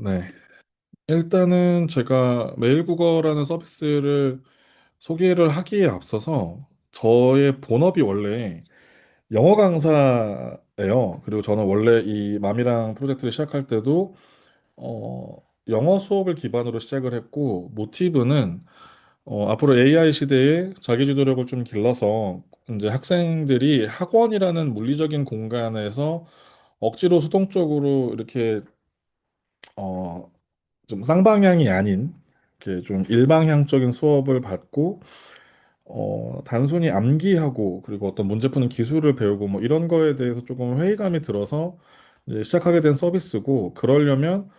네. 일단은 제가 메일국어라는 서비스를 소개를 하기에 앞서서 저의 본업이 원래 영어 강사예요. 그리고 저는 원래 이 맘이랑 프로젝트를 시작할 때도 영어 수업을 기반으로 시작을 했고 모티브는 앞으로 AI 시대에 자기주도력을 좀 길러서 이제 학생들이 학원이라는 물리적인 공간에서 억지로 수동적으로 이렇게 어, 좀 쌍방향이 아닌 이렇게 좀 일방향적인 수업을 받고 단순히 암기하고 그리고 어떤 문제 푸는 기술을 배우고 뭐 이런 거에 대해서 조금 회의감이 들어서 이제 시작하게 된 서비스고 그러려면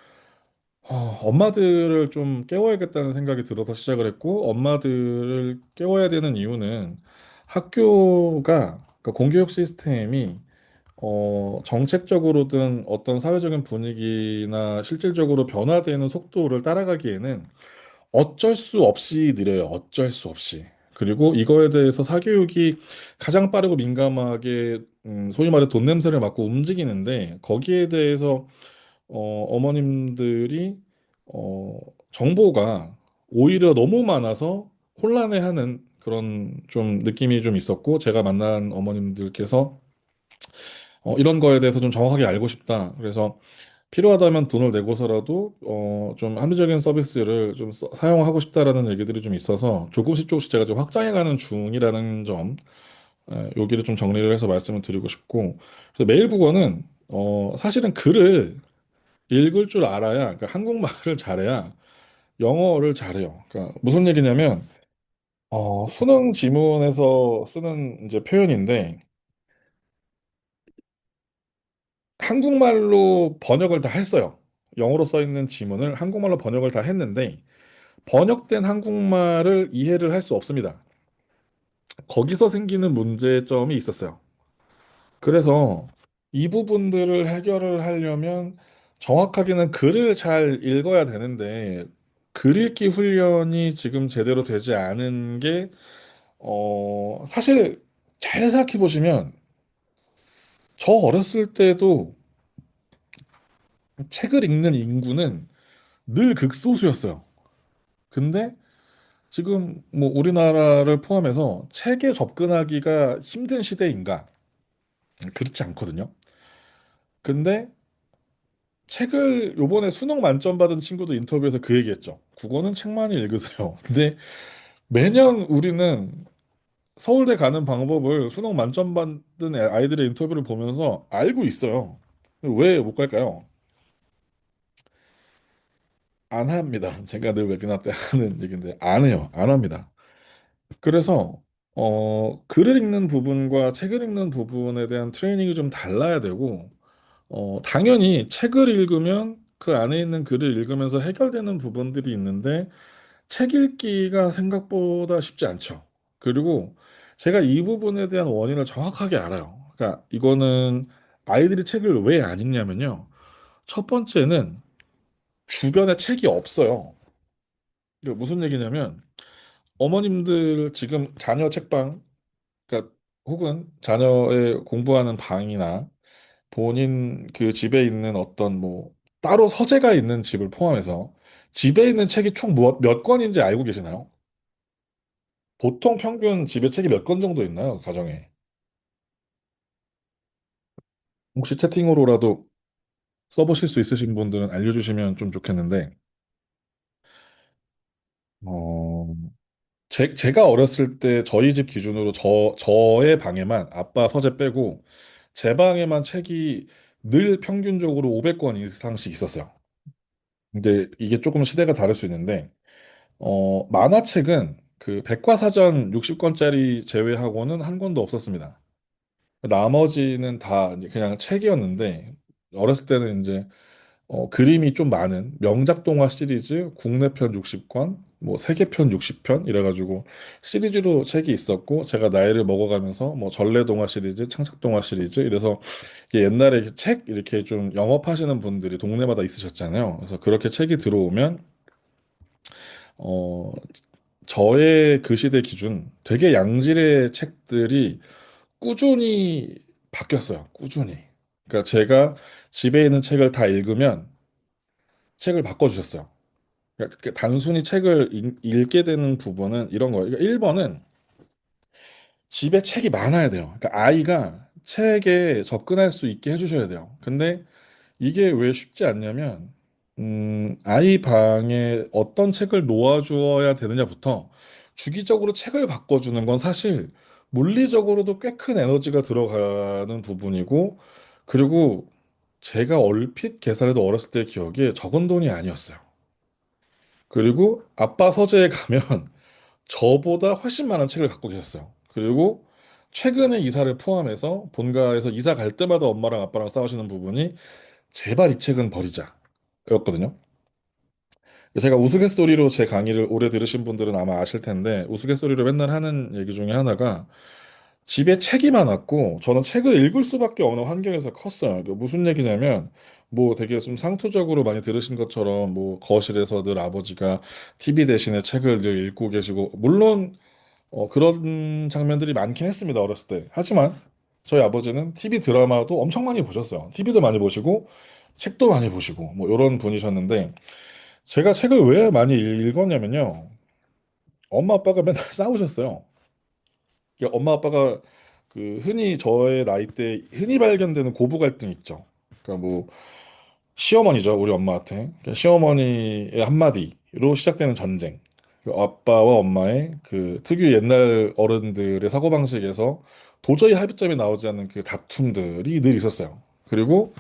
엄마들을 좀 깨워야겠다는 생각이 들어서 시작을 했고 엄마들을 깨워야 되는 이유는 학교가 그러니까 공교육 시스템이 정책적으로든 어떤 사회적인 분위기나 실질적으로 변화되는 속도를 따라가기에는 어쩔 수 없이 느려요. 어쩔 수 없이. 그리고 이거에 대해서 사교육이 가장 빠르고 민감하게 소위 말해 돈 냄새를 맡고 움직이는데 거기에 대해서 어머님들이 어, 정보가 오히려 너무 많아서 혼란해하는 그런 좀 느낌이 좀 있었고 제가 만난 어머님들께서 이런 거에 대해서 좀 정확하게 알고 싶다. 그래서 필요하다면 돈을 내고서라도 좀 합리적인 서비스를 좀 사용하고 싶다라는 얘기들이 좀 있어서 조금씩 제가 좀 확장해가는 중이라는 점 여기를 좀 정리를 해서 말씀을 드리고 싶고 그래서 메일 국어는 사실은 글을 읽을 줄 알아야 그러니까 한국말을 잘해야 영어를 잘해요. 그러니까 무슨 얘기냐면 수능 지문에서 쓰는 이제 표현인데 한국말로 번역을 다 했어요. 영어로 써 있는 지문을 한국말로 번역을 다 했는데 번역된 한국말을 이해를 할 수 없습니다. 거기서 생기는 문제점이 있었어요. 그래서 이 부분들을 해결을 하려면 정확하게는 글을 잘 읽어야 되는데 글 읽기 훈련이 지금 제대로 되지 않은 게 사실 잘 생각해 보시면 저 어렸을 때도 책을 읽는 인구는 늘 극소수였어요. 근데 지금 뭐 우리나라를 포함해서 책에 접근하기가 힘든 시대인가? 그렇지 않거든요. 근데 책을 요번에 수능 만점 받은 친구도 인터뷰에서 그 얘기했죠. 국어는 책 많이 읽으세요. 근데 매년 우리는 서울대 가는 방법을 수능 만점 받은 아이들의 인터뷰를 보면서 알고 있어요. 왜 못 갈까요? 안 합니다. 제가 늘 웨비나 때 하는 얘기인데 안 해요. 안 합니다. 그래서 글을 읽는 부분과 책을 읽는 부분에 대한 트레이닝이 좀 달라야 되고 당연히 책을 읽으면 그 안에 있는 글을 읽으면서 해결되는 부분들이 있는데 책 읽기가 생각보다 쉽지 않죠. 그리고 제가 이 부분에 대한 원인을 정확하게 알아요. 그러니까 이거는 아이들이 책을 왜 안 읽냐면요. 첫 번째는 주변에 책이 없어요. 이게 무슨 얘기냐면 어머님들 지금 자녀 책방, 그러니까 혹은 자녀의 공부하는 방이나 본인 그 집에 있는 어떤 뭐 따로 서재가 있는 집을 포함해서 집에 있는 책이 총 몇 권인지 알고 계시나요? 보통 평균 집에 책이 몇 권 정도 있나요? 가정에. 혹시 채팅으로라도 써보실 수 있으신 분들은 알려주시면 좀 좋겠는데, 어, 제가 어렸을 때 저희 집 기준으로 저의 방에만 아빠 서재 빼고 제 방에만 책이 늘 평균적으로 500권 이상씩 있었어요. 근데 이게 조금 시대가 다를 수 있는데, 만화책은 그 백과사전 60권짜리 제외하고는 한 권도 없었습니다. 나머지는 다 이제 그냥 책이었는데, 어렸을 때는 이제 그림이 좀 많은 명작 동화 시리즈 국내편 60권, 뭐 세계편 60편 이래가지고 시리즈로 책이 있었고 제가 나이를 먹어가면서 뭐 전래동화 시리즈, 창작동화 시리즈 이래서 이게 옛날에 이렇게 책 이렇게 좀 영업하시는 분들이 동네마다 있으셨잖아요. 그래서 그렇게 책이 들어오면 어 저의 그 시대 기준 되게 양질의 책들이 꾸준히 바뀌었어요. 꾸준히. 그러니까 제가 집에 있는 책을 다 읽으면 책을 바꿔주셨어요. 그러니까 단순히 책을 읽게 되는 부분은 이런 거예요. 그러니까 1번은 집에 책이 많아야 돼요. 그러니까 아이가 책에 접근할 수 있게 해주셔야 돼요. 근데 이게 왜 쉽지 않냐면, 아이 방에 어떤 책을 놓아주어야 되느냐부터 주기적으로 책을 바꿔주는 건 사실 물리적으로도 꽤 큰 에너지가 들어가는 부분이고, 그리고 제가 얼핏 계산해도 어렸을 때 기억에 적은 돈이 아니었어요. 그리고 아빠 서재에 가면 저보다 훨씬 많은 책을 갖고 계셨어요. 그리고 최근에 이사를 포함해서 본가에서 이사 갈 때마다 엄마랑 아빠랑 싸우시는 부분이 제발 이 책은 버리자 였거든요. 제가 우스갯소리로 제 강의를 오래 들으신 분들은 아마 아실 텐데 우스갯소리로 맨날 하는 얘기 중에 하나가 집에 책이 많았고 저는 책을 읽을 수밖에 없는 환경에서 컸어요. 그 무슨 얘기냐면 뭐 되게 좀 상투적으로 많이 들으신 것처럼 뭐 거실에서 늘 아버지가 TV 대신에 책을 늘 읽고 계시고 물론 그런 장면들이 많긴 했습니다, 어렸을 때. 하지만 저희 아버지는 TV 드라마도 엄청 많이 보셨어요. TV도 많이 보시고, 책도 많이 보시고, 뭐 이런 분이셨는데, 제가 책을 왜 많이 읽었냐면요. 엄마 아빠가 맨날 싸우셨어요. 그러니까 엄마 아빠가 그 흔히 저의 나이 때 흔히 발견되는 고부 갈등 있죠. 그러니까 뭐 시어머니죠, 우리 엄마한테. 그러니까 시어머니의 한마디로 시작되는 전쟁. 그 아빠와 엄마의 그 특유 옛날 어른들의 사고방식에서 도저히 합의점이 나오지 않는 그 다툼들이 늘 있었어요. 그리고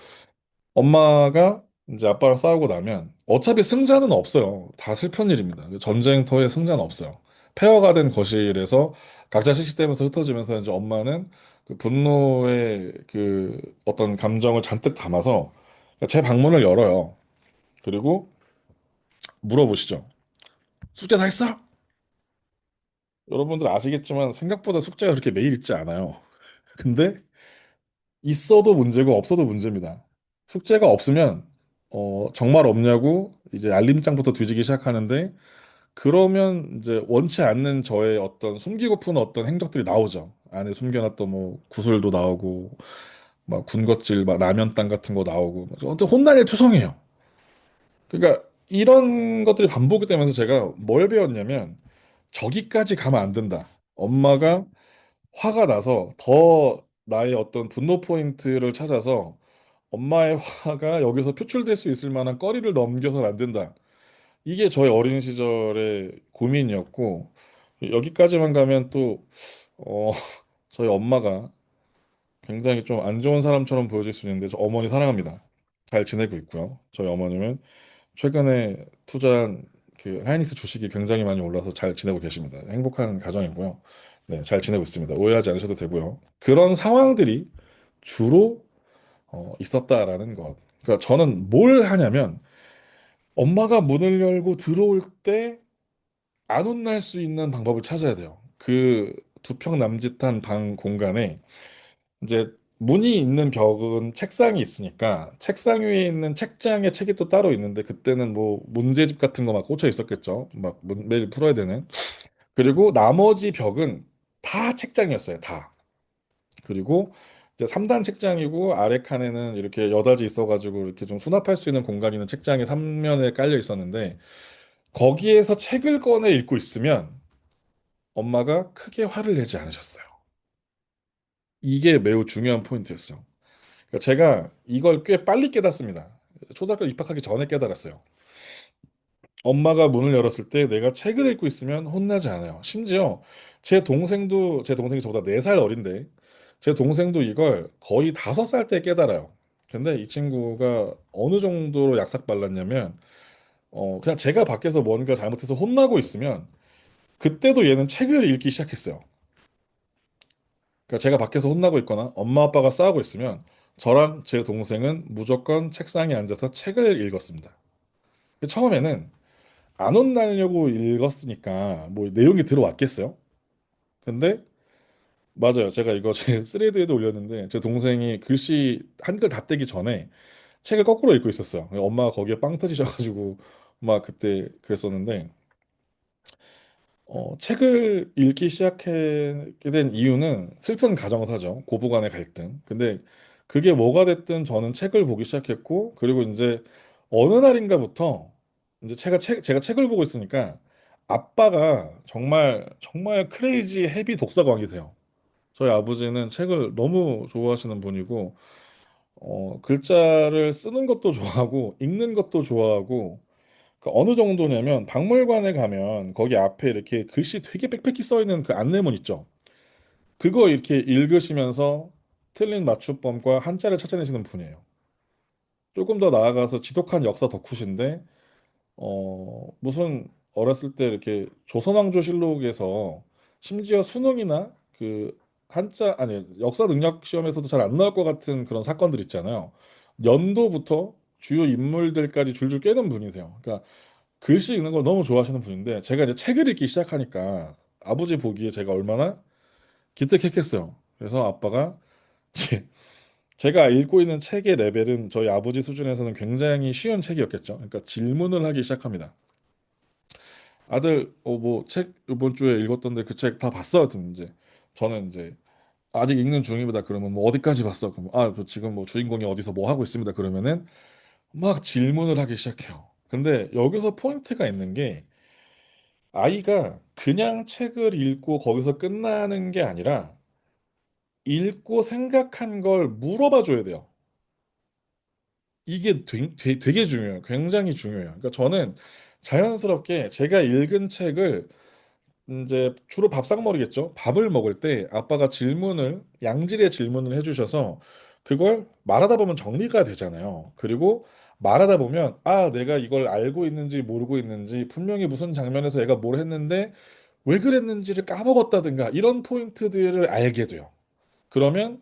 엄마가 이제 아빠랑 싸우고 나면 어차피 승자는 없어요. 다 슬픈 일입니다. 그 전쟁터에 승자는 없어요. 폐허가 된 거실에서 각자 씩씩대면서 흩어지면서 이제 엄마는 그 분노의 그 어떤 감정을 잔뜩 담아서 제 방문을 열어요. 그리고 물어보시죠. 숙제 다 했어? 여러분들 아시겠지만 생각보다 숙제가 그렇게 매일 있지 않아요. 근데 있어도 문제고 없어도 문제입니다. 숙제가 없으면 정말 없냐고 이제 알림장부터 뒤지기 시작하는데 그러면 이제 원치 않는 저의 어떤 숨기고픈 어떤 행적들이 나오죠. 안에 숨겨놨던 뭐 구슬도 나오고 막 군것질 막 라면 땅 같은 거 나오고 어떤 혼날 일 투성이에요. 그러니까 이런 것들이 반복이 되면서 제가 뭘 배웠냐면 저기까지 가면 안 된다. 엄마가 화가 나서 더 나의 어떤 분노 포인트를 찾아서 엄마의 화가 여기서 표출될 수 있을 만한 거리를 넘겨서는 안 된다. 이게 저의 어린 시절의 고민이었고 여기까지만 가면 또 어, 저희 엄마가 굉장히 좀 안 좋은 사람처럼 보여질 수 있는데 저 어머니 사랑합니다. 잘 지내고 있고요. 저희 어머님은 최근에 투자한 그 하이닉스 주식이 굉장히 많이 올라서 잘 지내고 계십니다. 행복한 가정이고요. 네, 잘 지내고 있습니다. 오해하지 않으셔도 되고요. 그런 상황들이 주로 있었다라는 것. 그러니까 저는 뭘 하냐면 엄마가 문을 열고 들어올 때 안 혼날 수 있는 방법을 찾아야 돼요. 그 두 평 남짓한 방 공간에 이제 문이 있는 벽은 책상이 있으니까 책상 위에 있는 책장에 책이 또 따로 있는데 그때는 뭐 문제집 같은 거 막 꽂혀 있었겠죠. 막 매일 풀어야 되는. 그리고 나머지 벽은 다 책장이었어요. 다. 그리고 이제 3단 책장이고 아래 칸에는 이렇게 여닫이 있어가지고 이렇게 좀 수납할 수 있는 공간이 있는 책장이 3면에 깔려 있었는데 거기에서 책을 꺼내 읽고 있으면 엄마가 크게 화를 내지 않으셨어요. 이게 매우 중요한 포인트였어요. 그러니까 제가 이걸 꽤 빨리 깨닫습니다. 초등학교 입학하기 전에 깨달았어요. 엄마가 문을 열었을 때 내가 책을 읽고 있으면 혼나지 않아요. 심지어 제 동생이 저보다 4살 어린데 제 동생도 이걸 거의 5살 때 깨달아요. 근데 이 친구가 어느 정도로 약삭 발랐냐면 그냥 제가 밖에서 뭔가 잘못해서 혼나고 있으면 그때도 얘는 책을 읽기 시작했어요. 그러니까 제가 밖에서 혼나고 있거나 엄마 아빠가 싸우고 있으면 저랑 제 동생은 무조건 책상에 앉아서 책을 읽었습니다. 처음에는 안 혼나려고 읽었으니까 뭐 내용이 들어왔겠어요? 근데 맞아요. 제가 이거 제 스레드에도 올렸는데 제 동생이 글씨 한글 다 떼기 전에 책을 거꾸로 읽고 있었어요. 엄마가 거기에 빵 터지셔가지고 막 그때 그랬었는데 책을 읽기 시작하게 된 이유는 슬픈 가정사죠. 고부간의 갈등. 근데 그게 뭐가 됐든 저는 책을 보기 시작했고, 그리고 이제 어느 날인가부터 이제 제가 책을 보고 있으니까 아빠가 정말 정말 크레이지 헤비 독서광이세요. 저희 아버지는 책을 너무 좋아하시는 분이고 글자를 쓰는 것도 좋아하고 읽는 것도 좋아하고 그 어느 정도냐면 박물관에 가면 거기 앞에 이렇게 글씨 되게 빽빽히 써 있는 그 안내문 있죠. 그거 이렇게 읽으시면서 틀린 맞춤법과 한자를 찾아내시는 분이에요. 조금 더 나아가서 지독한 역사 덕후신데 무슨 어렸을 때 이렇게 조선왕조실록에서 심지어 수능이나 그 한자 아니 역사 능력 시험에서도 잘 안 나올 것 같은 그런 사건들 있잖아요. 연도부터 주요 인물들까지 줄줄 꿰는 분이세요. 그러니까 글씨 읽는 걸 너무 좋아하시는 분인데 제가 이제 책을 읽기 시작하니까 아버지 보기에 제가 얼마나 기특했겠어요. 그래서 아빠가 제- 제가 읽고 있는 책의 레벨은 저희 아버지 수준에서는 굉장히 쉬운 책이었겠죠. 그러니까 질문을 하기 시작합니다. 아들, 뭐 책 이번 주에 읽었던데 그 책 다 봤어? 그랬더니 이제 저는 이제 아직 읽는 중입니다. 그러면 뭐 어디까지 봤어? 그럼 저 지금 뭐 주인공이 어디서 뭐 하고 있습니다. 그러면은 막 질문을 하기 시작해요. 근데 여기서 포인트가 있는 게 아이가 그냥 책을 읽고 거기서 끝나는 게 아니라 읽고 생각한 걸 물어봐 줘야 돼요. 이게 되게 중요해요. 굉장히 중요해요. 그러니까 저는 자연스럽게 제가 읽은 책을 이제 주로 밥상머리겠죠. 밥을 먹을 때 아빠가 양질의 질문을 해주셔서 그걸 말하다 보면 정리가 되잖아요. 그리고 말하다 보면 내가 이걸 알고 있는지 모르고 있는지 분명히 무슨 장면에서 얘가 뭘 했는데 왜 그랬는지를 까먹었다든가 이런 포인트들을 알게 돼요. 그러면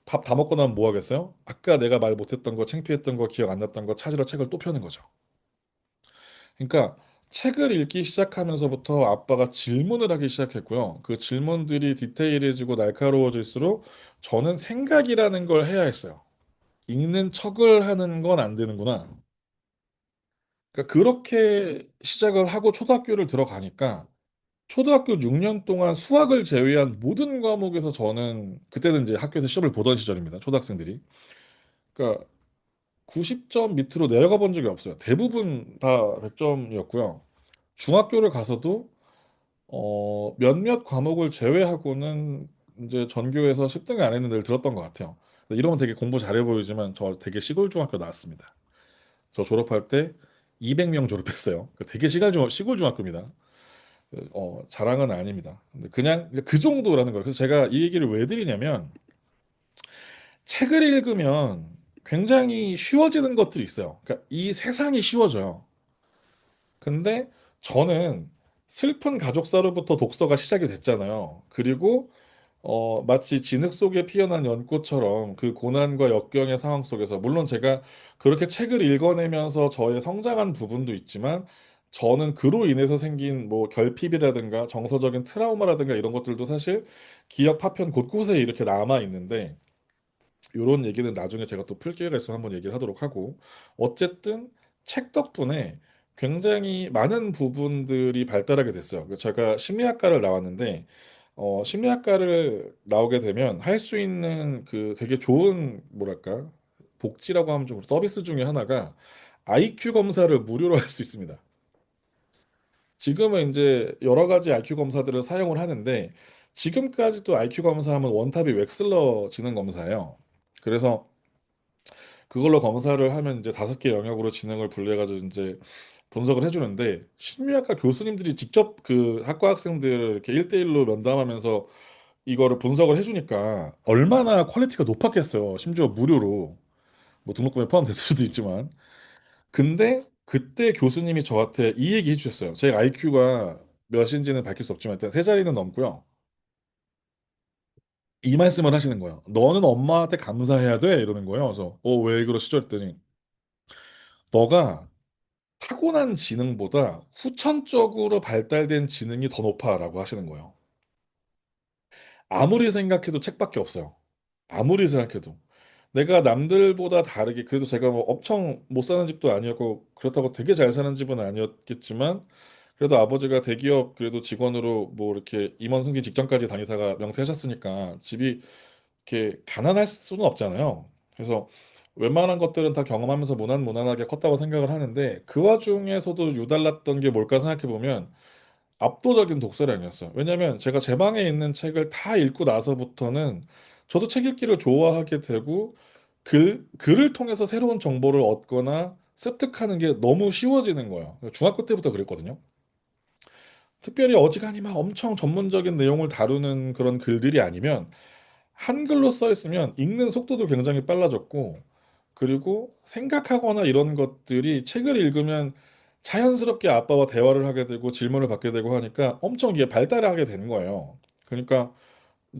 밥 다 먹고 나면 뭐 하겠어요? 아까 내가 말 못했던 거, 창피했던 거, 기억 안 났던 거 찾으러 책을 또 펴는 거죠. 그러니까 책을 읽기 시작하면서부터 아빠가 질문을 하기 시작했고요. 그 질문들이 디테일해지고 날카로워질수록 저는 생각이라는 걸 해야 했어요. 읽는 척을 하는 건 안 되는구나. 그러니까 그렇게 시작을 하고 초등학교를 들어가니까 초등학교 6년 동안 수학을 제외한 모든 과목에서 저는 그때는 이제 학교에서 시험을 보던 시절입니다. 초등학생들이. 그러니까 90점 밑으로 내려가 본 적이 없어요. 대부분 다 100점이었고요. 중학교를 가서도 몇몇 과목을 제외하고는 이제 전교에서 10등이 안 했는 데를 들었던 것 같아요. 이러면 되게 공부 잘해 보이지만 저 되게 시골 중학교 나왔습니다. 저 졸업할 때 200명 졸업했어요. 되게 시골 중학교입니다. 자랑은 아닙니다. 근데 그냥 그 정도라는 거예요. 그래서 제가 이 얘기를 왜 드리냐면 책을 읽으면 굉장히 쉬워지는 것들이 있어요. 그러니까 이 세상이 쉬워져요. 근데 저는 슬픈 가족사로부터 독서가 시작이 됐잖아요. 그리고 마치 진흙 속에 피어난 연꽃처럼 그 고난과 역경의 상황 속에서 물론 제가 그렇게 책을 읽어내면서 저의 성장한 부분도 있지만 저는 그로 인해서 생긴 뭐 결핍이라든가 정서적인 트라우마라든가 이런 것들도 사실 기억 파편 곳곳에 이렇게 남아 있는데 이런 얘기는 나중에 제가 또 풀 기회가 있으면 한번 얘기를 하도록 하고 어쨌든 책 덕분에 굉장히 많은 부분들이 발달하게 됐어요. 제가 심리학과를 나왔는데 심리학과를 나오게 되면 할 수 있는 그 되게 좋은 뭐랄까 복지라고 하면 좀 서비스 중에 하나가 IQ 검사를 무료로 할 수 있습니다. 지금은 이제 여러 가지 IQ 검사들을 사용을 하는데 지금까지도 IQ 검사하면 원탑이 웩슬러 지능 검사예요. 그래서 그걸로 검사를 하면 이제 5개 영역으로 지능을 분류해가지고 이제 분석을 해주는데 심리학과 교수님들이 직접 그 학과 학생들을 이렇게 1대1로 면담하면서 이거를 분석을 해주니까 얼마나 퀄리티가 높았겠어요. 심지어 무료로 뭐 등록금에 포함됐을 수도 있지만 근데 그때 교수님이 저한테 이 얘기 해주셨어요. 제 IQ가 몇인지는 밝힐 수 없지만 일단 세 자리는 넘고요. 이 말씀을 하시는 거예요. 너는 엄마한테 감사해야 돼 이러는 거예요. 그래서 왜 그러시죠? 했더니 너가 타고난 지능보다 후천적으로 발달된 지능이 더 높아라고 하시는 거예요. 아무리 생각해도 책밖에 없어요. 아무리 생각해도. 내가 남들보다 다르게, 그래도 제가 뭐 엄청 못 사는 집도 아니었고, 그렇다고 되게 잘 사는 집은 아니었겠지만, 그래도 아버지가 대기업 그래도 직원으로 뭐 이렇게 임원 승진 직전까지 다니다가 명퇴하셨으니까 집이 이렇게 가난할 수는 없잖아요. 그래서 웬만한 것들은 다 경험하면서 무난무난하게 컸다고 생각을 하는데 그 와중에서도 유달랐던 게 뭘까 생각해 보면 압도적인 독서량이었어요. 왜냐하면 제가 제 방에 있는 책을 다 읽고 나서부터는 저도 책 읽기를 좋아하게 되고 글을 통해서 새로운 정보를 얻거나 습득하는 게 너무 쉬워지는 거예요. 중학교 때부터 그랬거든요. 특별히 어지간히 막 엄청 전문적인 내용을 다루는 그런 글들이 아니면 한글로 써 있으면 읽는 속도도 굉장히 빨라졌고, 그리고 생각하거나 이런 것들이 책을 읽으면 자연스럽게 아빠와 대화를 하게 되고 질문을 받게 되고 하니까 엄청 이게 발달하게 되는 거예요. 그러니까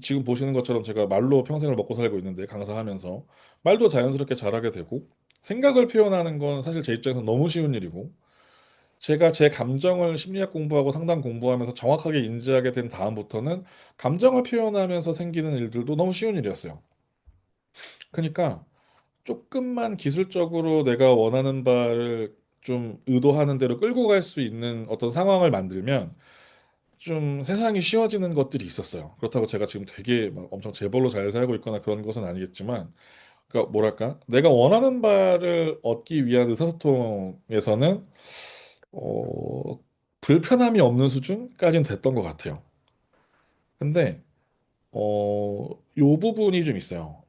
지금 보시는 것처럼 제가 말로 평생을 먹고 살고 있는데 강사하면서 말도 자연스럽게 잘하게 되고 생각을 표현하는 건 사실 제 입장에서 너무 쉬운 일이고 제가 제 감정을 심리학 공부하고 상담 공부하면서 정확하게 인지하게 된 다음부터는 감정을 표현하면서 생기는 일들도 너무 쉬운 일이었어요. 그러니까 조금만 기술적으로 내가 원하는 바를 좀 의도하는 대로 끌고 갈 수 있는 어떤 상황을 만들면 좀 세상이 쉬워지는 것들이 있었어요. 그렇다고 제가 지금 되게 막 엄청 재벌로 잘 살고 있거나 그런 것은 아니겠지만, 그러니까 뭐랄까, 내가 원하는 바를 얻기 위한 의사소통에서는 어, 불편함이 없는 수준까지는 됐던 것 같아요. 근데 요 부분이 좀 있어요.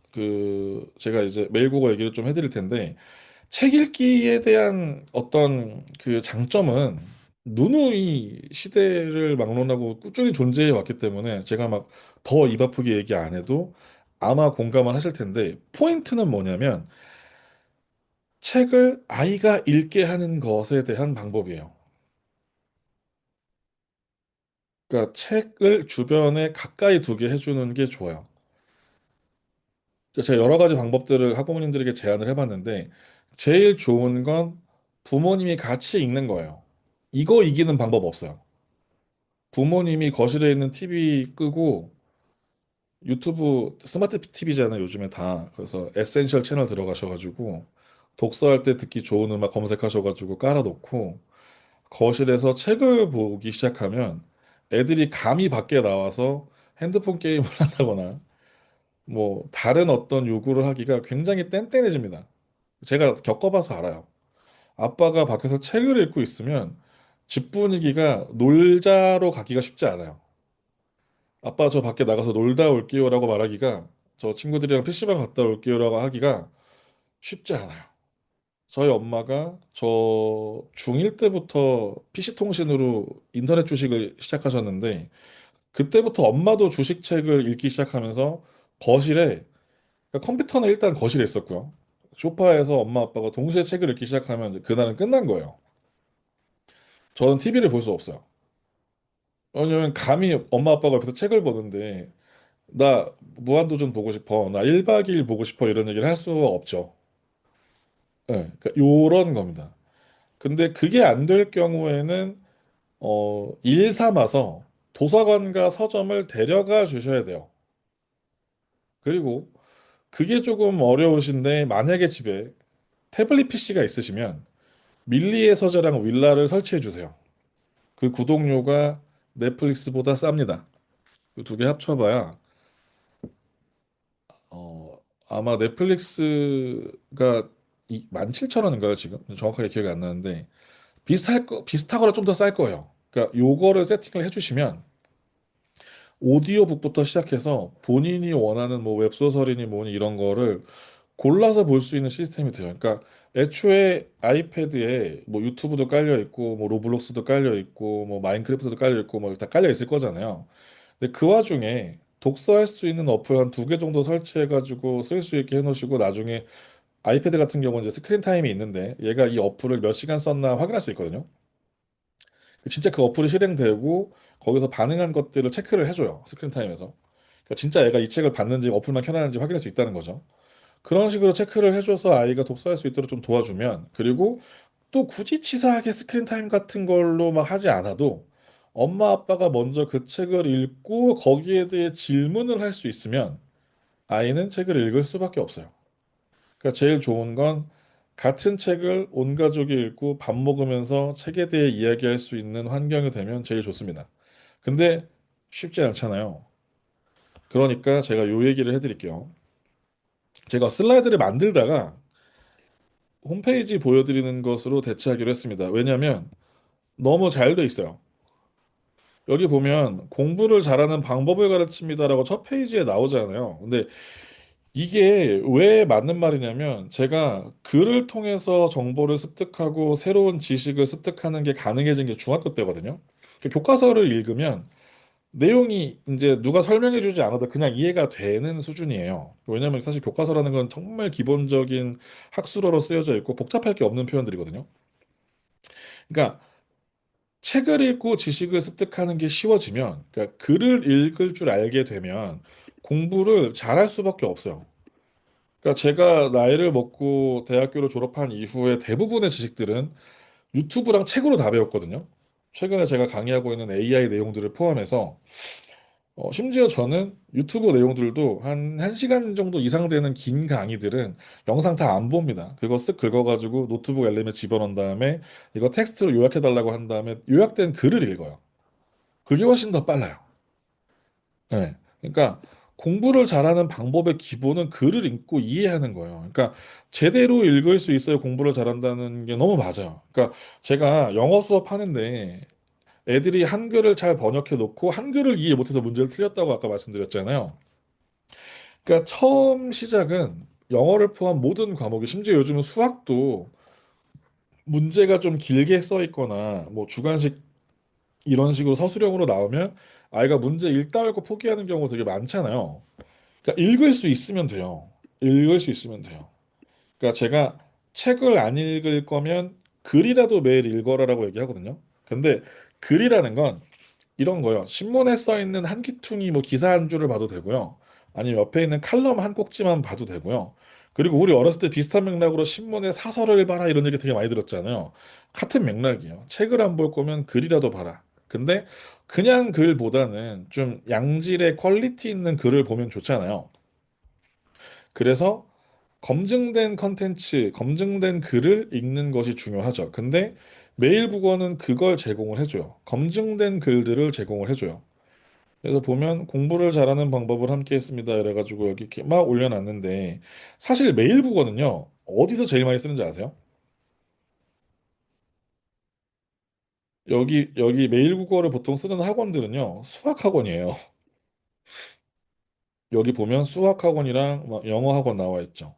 제가 이제 매일 국어 얘기를 좀 해드릴 텐데, 책 읽기에 대한 어떤 그 장점은 누누이 시대를 막론하고 꾸준히 존재해 왔기 때문에 제가 막 더 입 아프게 얘기 안 해도 아마 공감을 하실 텐데, 포인트는 뭐냐면 책을 아이가 읽게 하는 것에 대한 방법이에요. 그러니까 책을 주변에 가까이 두게 해주는 게 좋아요. 그러니까 제가 여러 가지 방법들을 학부모님들에게 제안을 해봤는데 제일 좋은 건 부모님이 같이 읽는 거예요. 이거 이기는 방법 없어요. 부모님이 거실에 있는 TV 끄고 유튜브 스마트 TV잖아요, 요즘에 다. 그래서 에센셜 채널 들어가셔가지고 독서할 때 듣기 좋은 음악 검색하셔가지고 깔아놓고 거실에서 책을 보기 시작하면 애들이 감히 밖에 나와서 핸드폰 게임을 한다거나 뭐 다른 어떤 요구를 하기가 굉장히 뗀뗀해집니다. 제가 겪어봐서 알아요. 아빠가 밖에서 책을 읽고 있으면 집 분위기가 놀자로 가기가 쉽지 않아요. 아빠 저 밖에 나가서 놀다 올게요라고 말하기가, 저 친구들이랑 PC방 갔다 올게요라고 하기가 쉽지 않아요. 저희 엄마가 저 중1 때부터 PC통신으로 인터넷 주식을 시작하셨는데 그때부터 엄마도 주식책을 읽기 시작하면서 거실에, 그러니까 컴퓨터는 일단 거실에 있었고요. 소파에서 엄마 아빠가 동시에 책을 읽기 시작하면 이제 그날은 끝난 거예요. 저는 TV를 볼 수 없어요. 왜냐면 감히 엄마 아빠가 옆에서 책을 보는데 나 무한도전 보고 싶어, 나 1박 2일 보고 싶어 이런 얘기를 할 수가 없죠. 네, 그러니까 요런 겁니다. 근데 그게 안 될 경우에는 일 삼아서 도서관과 서점을 데려가 주셔야 돼요. 그리고 그게 조금 어려우신데 만약에 집에 태블릿 PC가 있으시면 밀리의 서재랑 윌라를 설치해 주세요. 그 구독료가 넷플릭스보다 쌉니다. 그 두 개 합쳐봐야 어, 아마 넷플릭스가 17,000원인가요, 지금? 정확하게 기억이 안 나는데 비슷하거나 좀 더 쌀 거예요. 그러니까 요거를 세팅을 해주시면 오디오북부터 시작해서 본인이 원하는 뭐 웹소설이니 뭐니 이런 거를 골라서 볼 수 있는 시스템이 돼요. 그러니까 애초에 아이패드에 뭐 유튜브도 깔려 있고 뭐 로블록스도 깔려 있고 뭐 마인크래프트도 깔려 있고 뭐 다 깔려 있을 거잖아요. 근데 그 와중에 독서할 수 있는 어플 한 두 개 정도 설치해가지고 쓸 수 있게 해놓으시고 나중에 아이패드 같은 경우는 이제 스크린 타임이 있는데 얘가 이 어플을 몇 시간 썼나 확인할 수 있거든요. 진짜 그 어플이 실행되고 거기서 반응한 것들을 체크를 해줘요. 스크린 타임에서. 그러니까 진짜 애가 이 책을 봤는지 어플만 켜놨는지 확인할 수 있다는 거죠. 그런 식으로 체크를 해줘서 아이가 독서할 수 있도록 좀 도와주면, 그리고 또 굳이 치사하게 스크린 타임 같은 걸로 막 하지 않아도 엄마 아빠가 먼저 그 책을 읽고 거기에 대해 질문을 할 수 있으면 아이는 책을 읽을 수밖에 없어요. 그러니까 제일 좋은 건 같은 책을 온 가족이 읽고 밥 먹으면서 책에 대해 이야기할 수 있는 환경이 되면 제일 좋습니다. 근데 쉽지 않잖아요. 그러니까 제가 요 얘기를 해드릴게요. 제가 슬라이드를 만들다가 홈페이지 보여드리는 것으로 대체하기로 했습니다. 왜냐하면 너무 잘 돼 있어요. 여기 보면 공부를 잘하는 방법을 가르칩니다라고 첫 페이지에 나오잖아요. 근데 이게 왜 맞는 말이냐면 제가 글을 통해서 정보를 습득하고 새로운 지식을 습득하는 게 가능해진 게 중학교 때거든요. 그 교과서를 읽으면 내용이 이제 누가 설명해 주지 않아도 그냥 이해가 되는 수준이에요. 왜냐면 사실 교과서라는 건 정말 기본적인 학술어로 쓰여져 있고 복잡할 게 없는 표현들이거든요. 그러니까 책을 읽고 지식을 습득하는 게 쉬워지면, 그러니까 글을 읽을 줄 알게 되면 공부를 잘할 수밖에 없어요. 그러니까 제가 나이를 먹고 대학교를 졸업한 이후에 대부분의 지식들은 유튜브랑 책으로 다 배웠거든요. 최근에 제가 강의하고 있는 AI 내용들을 포함해서 심지어 저는 유튜브 내용들도 한 1시간 정도 이상 되는 긴 강의들은 영상 다 안 봅니다. 그거 쓱 긁어가지고 노트북 앨범에 집어넣은 다음에 이거 텍스트로 요약해달라고 한 다음에 요약된 글을 읽어요. 그게 훨씬 더 빨라요. 네. 그러니까 공부를 잘하는 방법의 기본은 글을 읽고 이해하는 거예요. 그러니까 제대로 읽을 수 있어야 공부를 잘한다는 게 너무 맞아요. 그러니까 제가 영어 수업 하는데 애들이 한글을 잘 번역해 놓고 한글을 이해 못해서 문제를 틀렸다고 아까 말씀드렸잖아요. 그러니까 처음 시작은 영어를 포함 모든 과목이 심지어 요즘은 수학도 문제가 좀 길게 써 있거나 뭐 주관식 이런 식으로 서술형으로 나오면 아이가 문제 읽다 알고 포기하는 경우가 되게 많잖아요. 그러니까 읽을 수 있으면 돼요. 읽을 수 있으면 돼요. 그러니까 제가 책을 안 읽을 거면 글이라도 매일 읽어라라고 얘기하거든요. 근데 글이라는 건 이런 거요. 신문에 써 있는 한 귀퉁이 뭐 기사 한 줄을 봐도 되고요. 아니면 옆에 있는 칼럼 한 꼭지만 봐도 되고요. 그리고 우리 어렸을 때 비슷한 맥락으로 신문에 사설을 봐라 이런 얘기 되게 많이 들었잖아요. 같은 맥락이에요. 책을 안 볼 거면 글이라도 봐라. 근데 그냥 글보다는 좀 양질의 퀄리티 있는 글을 보면 좋잖아요. 그래서 검증된 컨텐츠, 검증된 글을 읽는 것이 중요하죠. 근데 매일 국어는 그걸 제공을 해줘요. 검증된 글들을 제공을 해줘요. 그래서 보면 공부를 잘하는 방법을 함께 했습니다. 이래가지고 여기 이렇게 막 올려놨는데 사실 매일 국어는요. 어디서 제일 많이 쓰는지 아세요? 여기 매일 국어를 보통 쓰는 학원들은요. 수학 학원이에요. 여기 보면 수학 학원이랑 막 영어 학원 나와 있죠.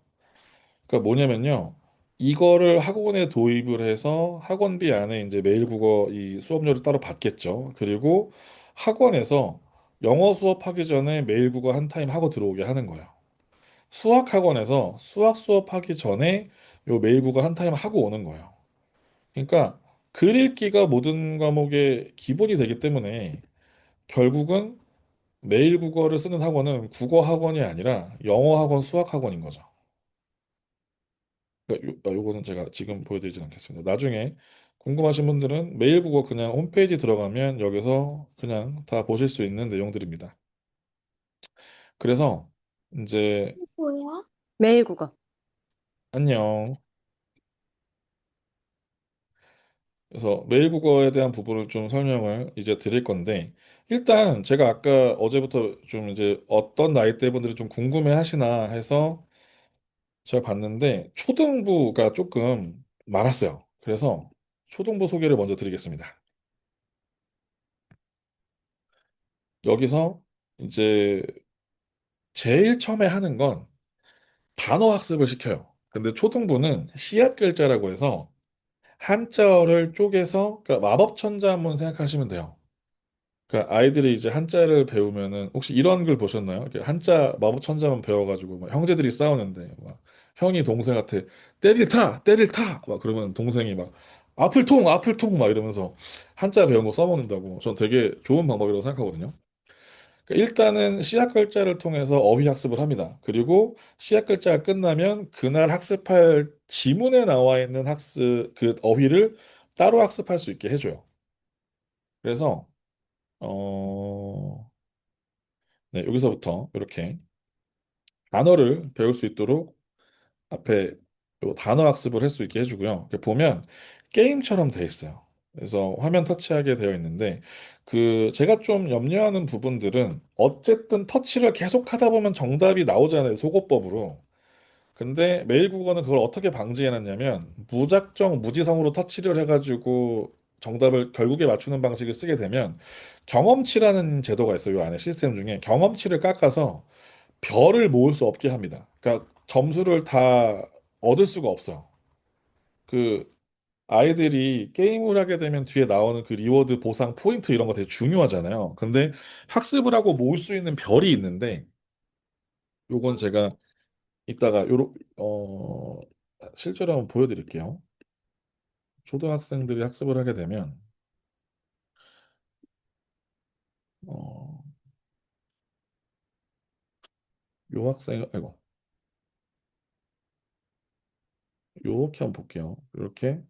그러니까 뭐냐면요. 이거를 학원에 도입을 해서 학원비 안에 이제 매일 국어 이 수업료를 따로 받겠죠. 그리고 학원에서 영어 수업하기 전에 매일 국어 한 타임 하고 들어오게 하는 거예요. 수학 학원에서 수학 수업하기 전에 요 매일 국어 한 타임 하고 오는 거예요. 그러니까 글 읽기가 모든 과목의 기본이 되기 때문에 결국은 매일 국어를 쓰는 학원은 국어 학원이 아니라 영어 학원, 수학 학원인 거죠. 그러니까 요거는 제가 지금 보여드리진 않겠습니다. 나중에 궁금하신 분들은 메일 국어 그냥 홈페이지 들어가면 여기서 그냥 다 보실 수 있는 내용들입니다. 그래서 이제 뭐야? 매일 국어. 안녕. 그래서 메일 국어에 대한 부분을 좀 설명을 이제 드릴 건데 일단 제가 아까 어제부터 좀 이제 어떤 나이대 분들이 좀 궁금해 하시나 해서 제가 봤는데 초등부가 조금 많았어요. 그래서 초등부 소개를 먼저 드리겠습니다. 여기서 이제 제일 처음에 하는 건 단어 학습을 시켜요. 근데 초등부는 씨앗 글자라고 해서 한자어를 쪼개서 그러니까 마법 천자 한번 생각하시면 돼요. 그러니까 아이들이 이제 한자를 배우면은 혹시 이런 글 보셨나요? 이렇게 한자 마법 천자만 배워가지고 막 형제들이 싸우는데 막 형이 동생한테 때릴 타 때릴 타막 그러면 동생이 막 앞을 통 막 이러면서 한자 배운 거 써먹는다고 전 되게 좋은 방법이라고 생각하거든요. 그러니까 일단은 시약 글자를 통해서 어휘 학습을 합니다. 그리고 시약 글자가 끝나면 그날 학습할 지문에 나와 있는 학습 그 어휘를 따로 학습할 수 있게 해줘요. 그래서 어, 네, 여기서부터 이렇게 단어를 배울 수 있도록 앞에 요 단어 학습을 할 수 있게 해주고요. 이렇게 보면 게임처럼 돼 있어요. 그래서 화면 터치하게 되어 있는데 그 제가 좀 염려하는 부분들은 어쨌든 터치를 계속 하다 보면 정답이 나오잖아요. 속어법으로. 근데 메일 국어는 그걸 어떻게 방지해놨냐면 무작정 무지성으로 터치를 해가지고 정답을 결국에 맞추는 방식을 쓰게 되면 경험치라는 제도가 있어요. 이 안에 시스템 중에 경험치를 깎아서 별을 모을 수 없게 합니다. 그러니까 점수를 다 얻을 수가 없어요. 그 아이들이 게임을 하게 되면 뒤에 나오는 그 리워드 보상 포인트 이런 거 되게 중요하잖아요. 근데 학습을 하고 모을 수 있는 별이 있는데 요건 제가 이따가 실제로 한번 보여드릴게요. 초등학생들이 학습을 하게 되면 어, 요 학생 아이고 요렇게 한번 볼게요. 이렇게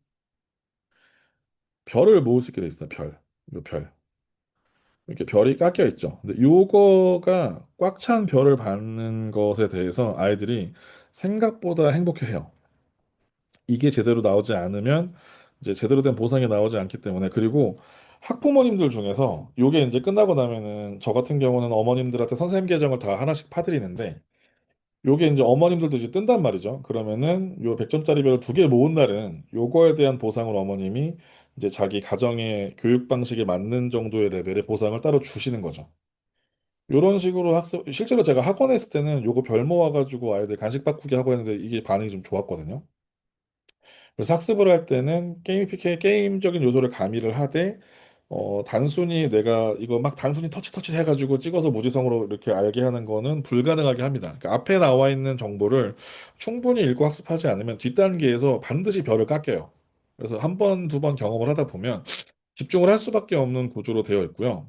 별을 모을 수 있게 돼 있어요. 별. 요 별. 이렇게 별이 깎여 있죠. 근데 요거가 꽉 찬 별을 받는 것에 대해서 아이들이 생각보다 행복해해요. 이게 제대로 나오지 않으면 이제 제대로 된 보상이 나오지 않기 때문에 그리고 학부모님들 중에서 요게 이제 끝나고 나면은 저 같은 경우는 어머님들한테 선생님 계정을 다 하나씩 파드리는데 요게 이제 어머님들도 이제 뜬단 말이죠. 그러면은 요 100점짜리 별을 두 개 모은 날은 요거에 대한 보상을 어머님이 이제 자기 가정의 교육 방식에 맞는 정도의 레벨의 보상을 따로 주시는 거죠. 요런 식으로 학습 실제로 제가 학원에 있을 때는 요거 별 모아가지고 아이들 간식 바꾸기 하고 했는데 이게 반응이 좀 좋았거든요. 그래서 학습을 할 때는 게임적인 요소를 가미를 하되 단순히 내가 이거 막 단순히 터치 해가지고 찍어서 무지성으로 이렇게 알게 하는 거는 불가능하게 합니다. 그러니까 앞에 나와 있는 정보를 충분히 읽고 학습하지 않으면 뒷단계에서 반드시 벼를 깎여요. 그래서 한 번, 두 번 경험을 하다 보면 집중을 할 수밖에 없는 구조로 되어 있고요.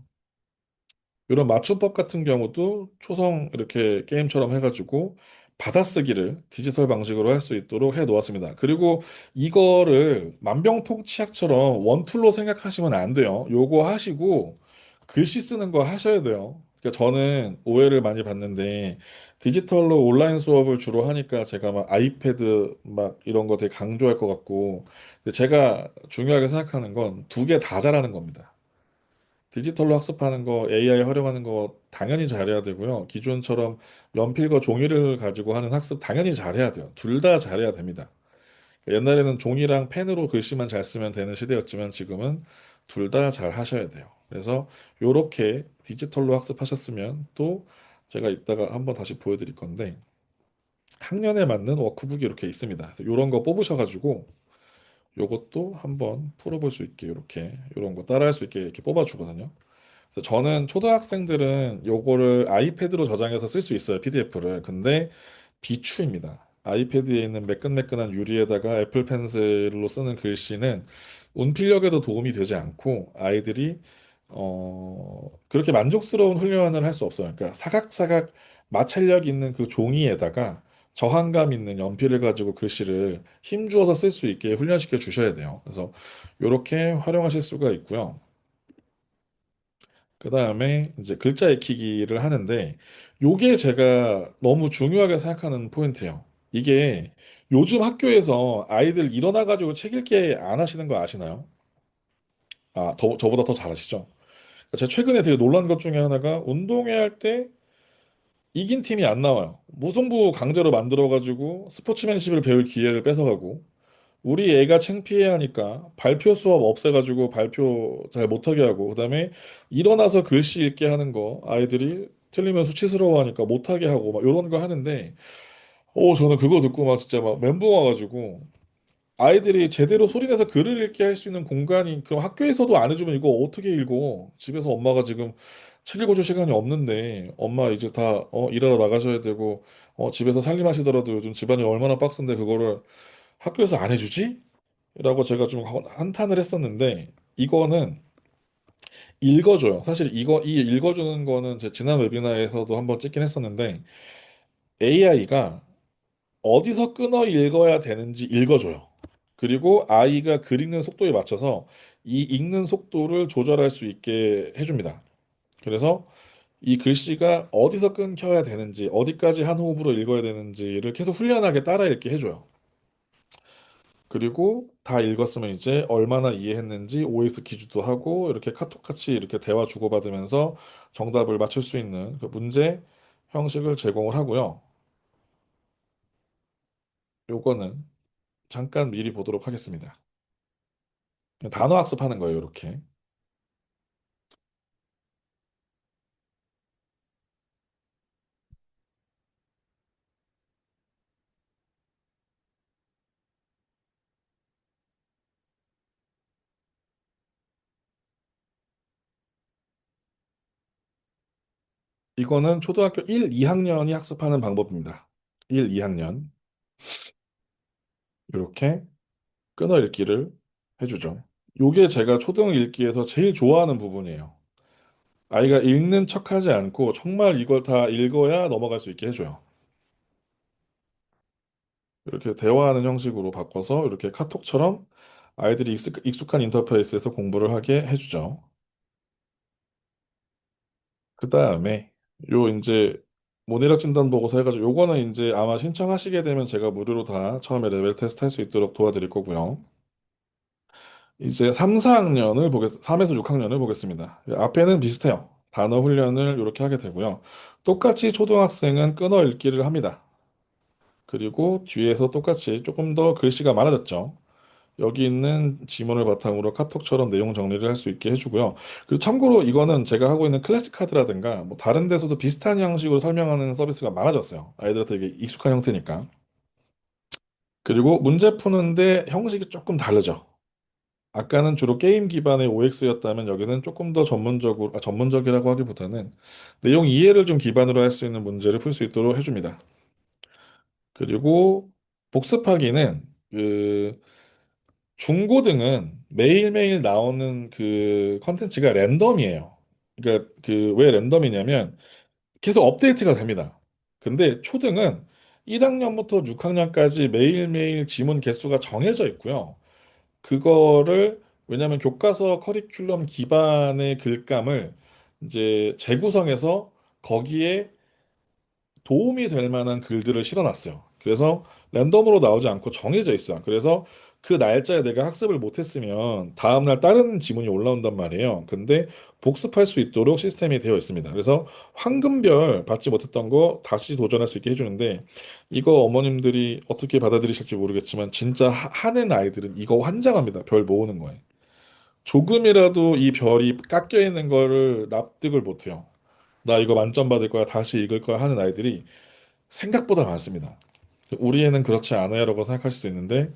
이런 맞춤법 같은 경우도 초성 이렇게 게임처럼 해가지고 받아쓰기를 디지털 방식으로 할 수 있도록 해 놓았습니다. 그리고 이거를 만병통치약처럼 원툴로 생각하시면 안 돼요. 요거 하시고 글씨 쓰는 거 하셔야 돼요. 그러니까 저는 오해를 많이 받는데 디지털로 온라인 수업을 주로 하니까 제가 막 아이패드 막 이런 거 되게 강조할 것 같고 근데 제가 중요하게 생각하는 건 두 개 다 잘하는 겁니다. 디지털로 학습하는 거, AI 활용하는 거 당연히 잘해야 되고요. 기존처럼 연필과 종이를 가지고 하는 학습 당연히 잘해야 돼요. 둘 다 잘해야 됩니다. 옛날에는 종이랑 펜으로 글씨만 잘 쓰면 되는 시대였지만 지금은 둘 다 잘 하셔야 돼요. 그래서 요렇게 디지털로 학습하셨으면 또 제가 이따가 한번 다시 보여드릴 건데 학년에 맞는 워크북이 이렇게 있습니다. 그래서 요런 거 뽑으셔가지고 요것도 한번 풀어볼 수 있게 이렇게 요런 거 따라할 수 있게 이렇게 뽑아주거든요. 그래서 저는 초등학생들은 요거를 아이패드로 저장해서 쓸 수 있어요, PDF를. 근데 비추입니다. 아이패드에 있는 매끈매끈한 유리에다가 애플 펜슬로 쓰는 글씨는 운필력에도 도움이 되지 않고 아이들이 그렇게 만족스러운 훈련을 할 수 없어요. 그러니까 사각사각 마찰력 있는 그 종이에다가 저항감 있는 연필을 가지고 글씨를 힘주어서 쓸 수 있게 훈련시켜 주셔야 돼요. 그래서 이렇게 활용하실 수가 있고요. 그 다음에 이제 글자 익히기를 하는데 요게 제가 너무 중요하게 생각하는 포인트예요. 이게 요즘 학교에서 아이들 일어나가지고 책 읽기 안 하시는 거 아시나요? 저보다 더 잘하시죠? 제가 최근에 되게 놀란 것 중에 하나가 운동회 할 때 이긴 팀이 안 나와요. 무승부 강제로 만들어가지고 스포츠맨십을 배울 기회를 뺏어가고 우리 애가 창피해하니까 발표 수업 없애가지고 발표 잘 못하게 하고 그다음에 일어나서 글씨 읽게 하는 거 아이들이 틀리면 수치스러워하니까 못하게 하고 막 이런 거 하는데 저는 그거 듣고 막 진짜 막 멘붕 와가지고 아이들이 제대로 소리내서 글을 읽게 할 수 있는 공간이 그럼 학교에서도 안 해주면 이거 어떻게 읽어? 집에서 엄마가 지금 책 읽어줄 시간이 없는데 엄마 이제 다 일하러 나가셔야 되고 집에서 살림하시더라도 요즘 집안이 얼마나 빡센데 그거를 학교에서 안 해주지? 라고 제가 좀 한탄을 했었는데 이거는 읽어줘요. 사실 이 읽어주는 거는 제 지난 웨비나에서도 한번 찍긴 했었는데 AI가 어디서 끊어 읽어야 되는지 읽어줘요. 그리고 아이가 글 읽는 속도에 맞춰서 이 읽는 속도를 조절할 수 있게 해줍니다. 그래서 이 글씨가 어디서 끊겨야 되는지, 어디까지 한 호흡으로 읽어야 되는지를 계속 훈련하게 따라 읽게 해줘요. 그리고 다 읽었으면 이제 얼마나 이해했는지 OS 퀴즈도 하고 이렇게 카톡같이 이렇게 대화 주고받으면서 정답을 맞출 수 있는 그 문제 형식을 제공을 하고요. 요거는 잠깐 미리 보도록 하겠습니다. 그냥 단어 학습하는 거예요, 이렇게. 이거는 초등학교 1, 2학년이 학습하는 방법입니다. 1, 2학년. 이렇게 끊어 읽기를 해주죠. 요게 제가 초등 읽기에서 제일 좋아하는 부분이에요. 아이가 읽는 척하지 않고 정말 이걸 다 읽어야 넘어갈 수 있게 해줘요. 이렇게 대화하는 형식으로 바꿔서 이렇게 카톡처럼 아이들이 익숙한 인터페이스에서 공부를 하게 해주죠. 그 다음에 요 이제 모니터 진단 보고서 해가지고 요거는 이제 아마 신청하시게 되면 제가 무료로 다 처음에 레벨 테스트 할 수 있도록 도와드릴 거고요. 이제 3, 4학년을 3에서 6학년을 보겠습니다. 앞에는 비슷해요. 단어 훈련을 이렇게 하게 되고요. 똑같이 초등학생은 끊어 읽기를 합니다. 그리고 뒤에서 똑같이 조금 더 글씨가 많아졌죠. 여기 있는 지문을 바탕으로 카톡처럼 내용 정리를 할 수 있게 해주고요. 그리고 참고로 이거는 제가 하고 있는 클래식 카드라든가 뭐 다른 데서도 비슷한 형식으로 설명하는 서비스가 많아졌어요. 아이들한테 이게 익숙한 형태니까. 그리고 문제 푸는데 형식이 조금 다르죠. 아까는 주로 게임 기반의 OX였다면 여기는 조금 더 전문적이라고 하기보다는 내용 이해를 좀 기반으로 할 수 있는 문제를 풀 수 있도록 해줍니다. 그리고 복습하기는 그 중고등은 매일매일 나오는 그 컨텐츠가 랜덤이에요. 그러니까 그 왜 랜덤이냐면 계속 업데이트가 됩니다. 근데 초등은 1학년부터 6학년까지 매일매일 지문 개수가 정해져 있고요. 그거를 왜냐하면 교과서 커리큘럼 기반의 글감을 이제 재구성해서 거기에 도움이 될 만한 글들을 실어놨어요. 그래서 랜덤으로 나오지 않고 정해져 있어요. 그래서 그 날짜에 내가 학습을 못했으면 다음날 다른 지문이 올라온단 말이에요. 근데 복습할 수 있도록 시스템이 되어 있습니다. 그래서 황금별 받지 못했던 거 다시 도전할 수 있게 해주는데 이거 어머님들이 어떻게 받아들이실지 모르겠지만 진짜 하는 아이들은 이거 환장합니다. 별 모으는 거에. 조금이라도 이 별이 깎여 있는 거를 납득을 못해요. 나 이거 만점 받을 거야, 다시 읽을 거야 하는 아이들이 생각보다 많습니다. 우리 애는 그렇지 않아요라고 생각하실 수 있는데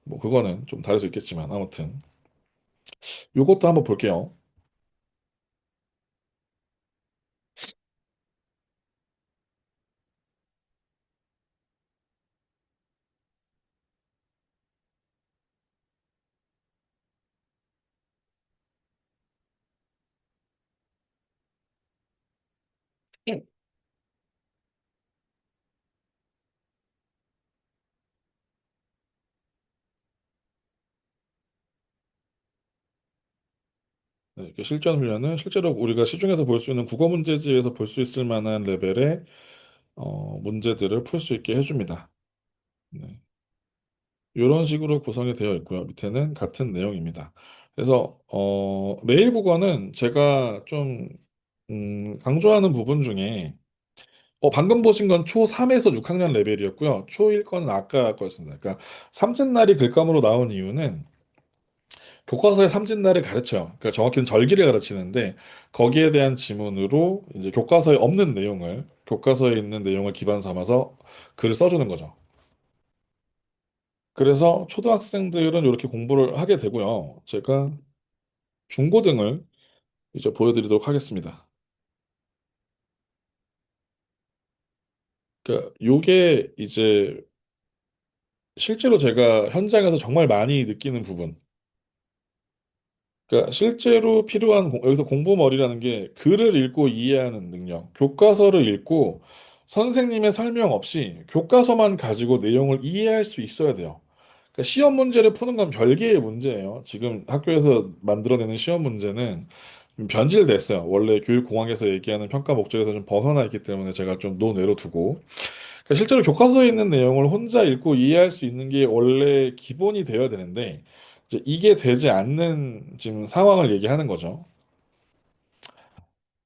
뭐 그거는 좀 다를 수 있겠지만 아무튼 요것도 한번 볼게요. 네, 이렇게 실전 훈련은 실제로 우리가 시중에서 볼 수 있는 국어 문제집에서 볼 수 있을 만한 레벨의 문제들을 풀 수 있게 해줍니다. 네. 이런 식으로 구성이 되어 있고요. 밑에는 같은 내용입니다. 그래서 매일 국어는 제가 좀 강조하는 부분 중에 방금 보신 건 초3에서 6학년 레벨이었고요. 초1 거는 아까 거였습니다. 그러니까 삼진날이 글감으로 나온 이유는 교과서에 삼진날을 가르쳐요. 그러니까 정확히는 절기를 가르치는데 거기에 대한 지문으로 이제 교과서에 없는 내용을 교과서에 있는 내용을 기반 삼아서 글을 써주는 거죠. 그래서 초등학생들은 이렇게 공부를 하게 되고요. 제가 중고등을 이제 보여드리도록 하겠습니다. 그러니까 요게 이제 실제로 제가 현장에서 정말 많이 느끼는 부분. 그러니까 실제로 필요한 여기서 공부머리라는 게 글을 읽고 이해하는 능력, 교과서를 읽고 선생님의 설명 없이 교과서만 가지고 내용을 이해할 수 있어야 돼요. 그러니까 시험 문제를 푸는 건 별개의 문제예요. 지금 학교에서 만들어내는 시험 문제는 좀 변질됐어요. 원래 교육공학에서 얘기하는 평가 목적에서 좀 벗어나 있기 때문에 제가 좀 논외로 두고 그러니까 실제로 교과서에 있는 내용을 혼자 읽고 이해할 수 있는 게 원래 기본이 되어야 되는데 이제 이게 되지 않는 지금 상황을 얘기하는 거죠.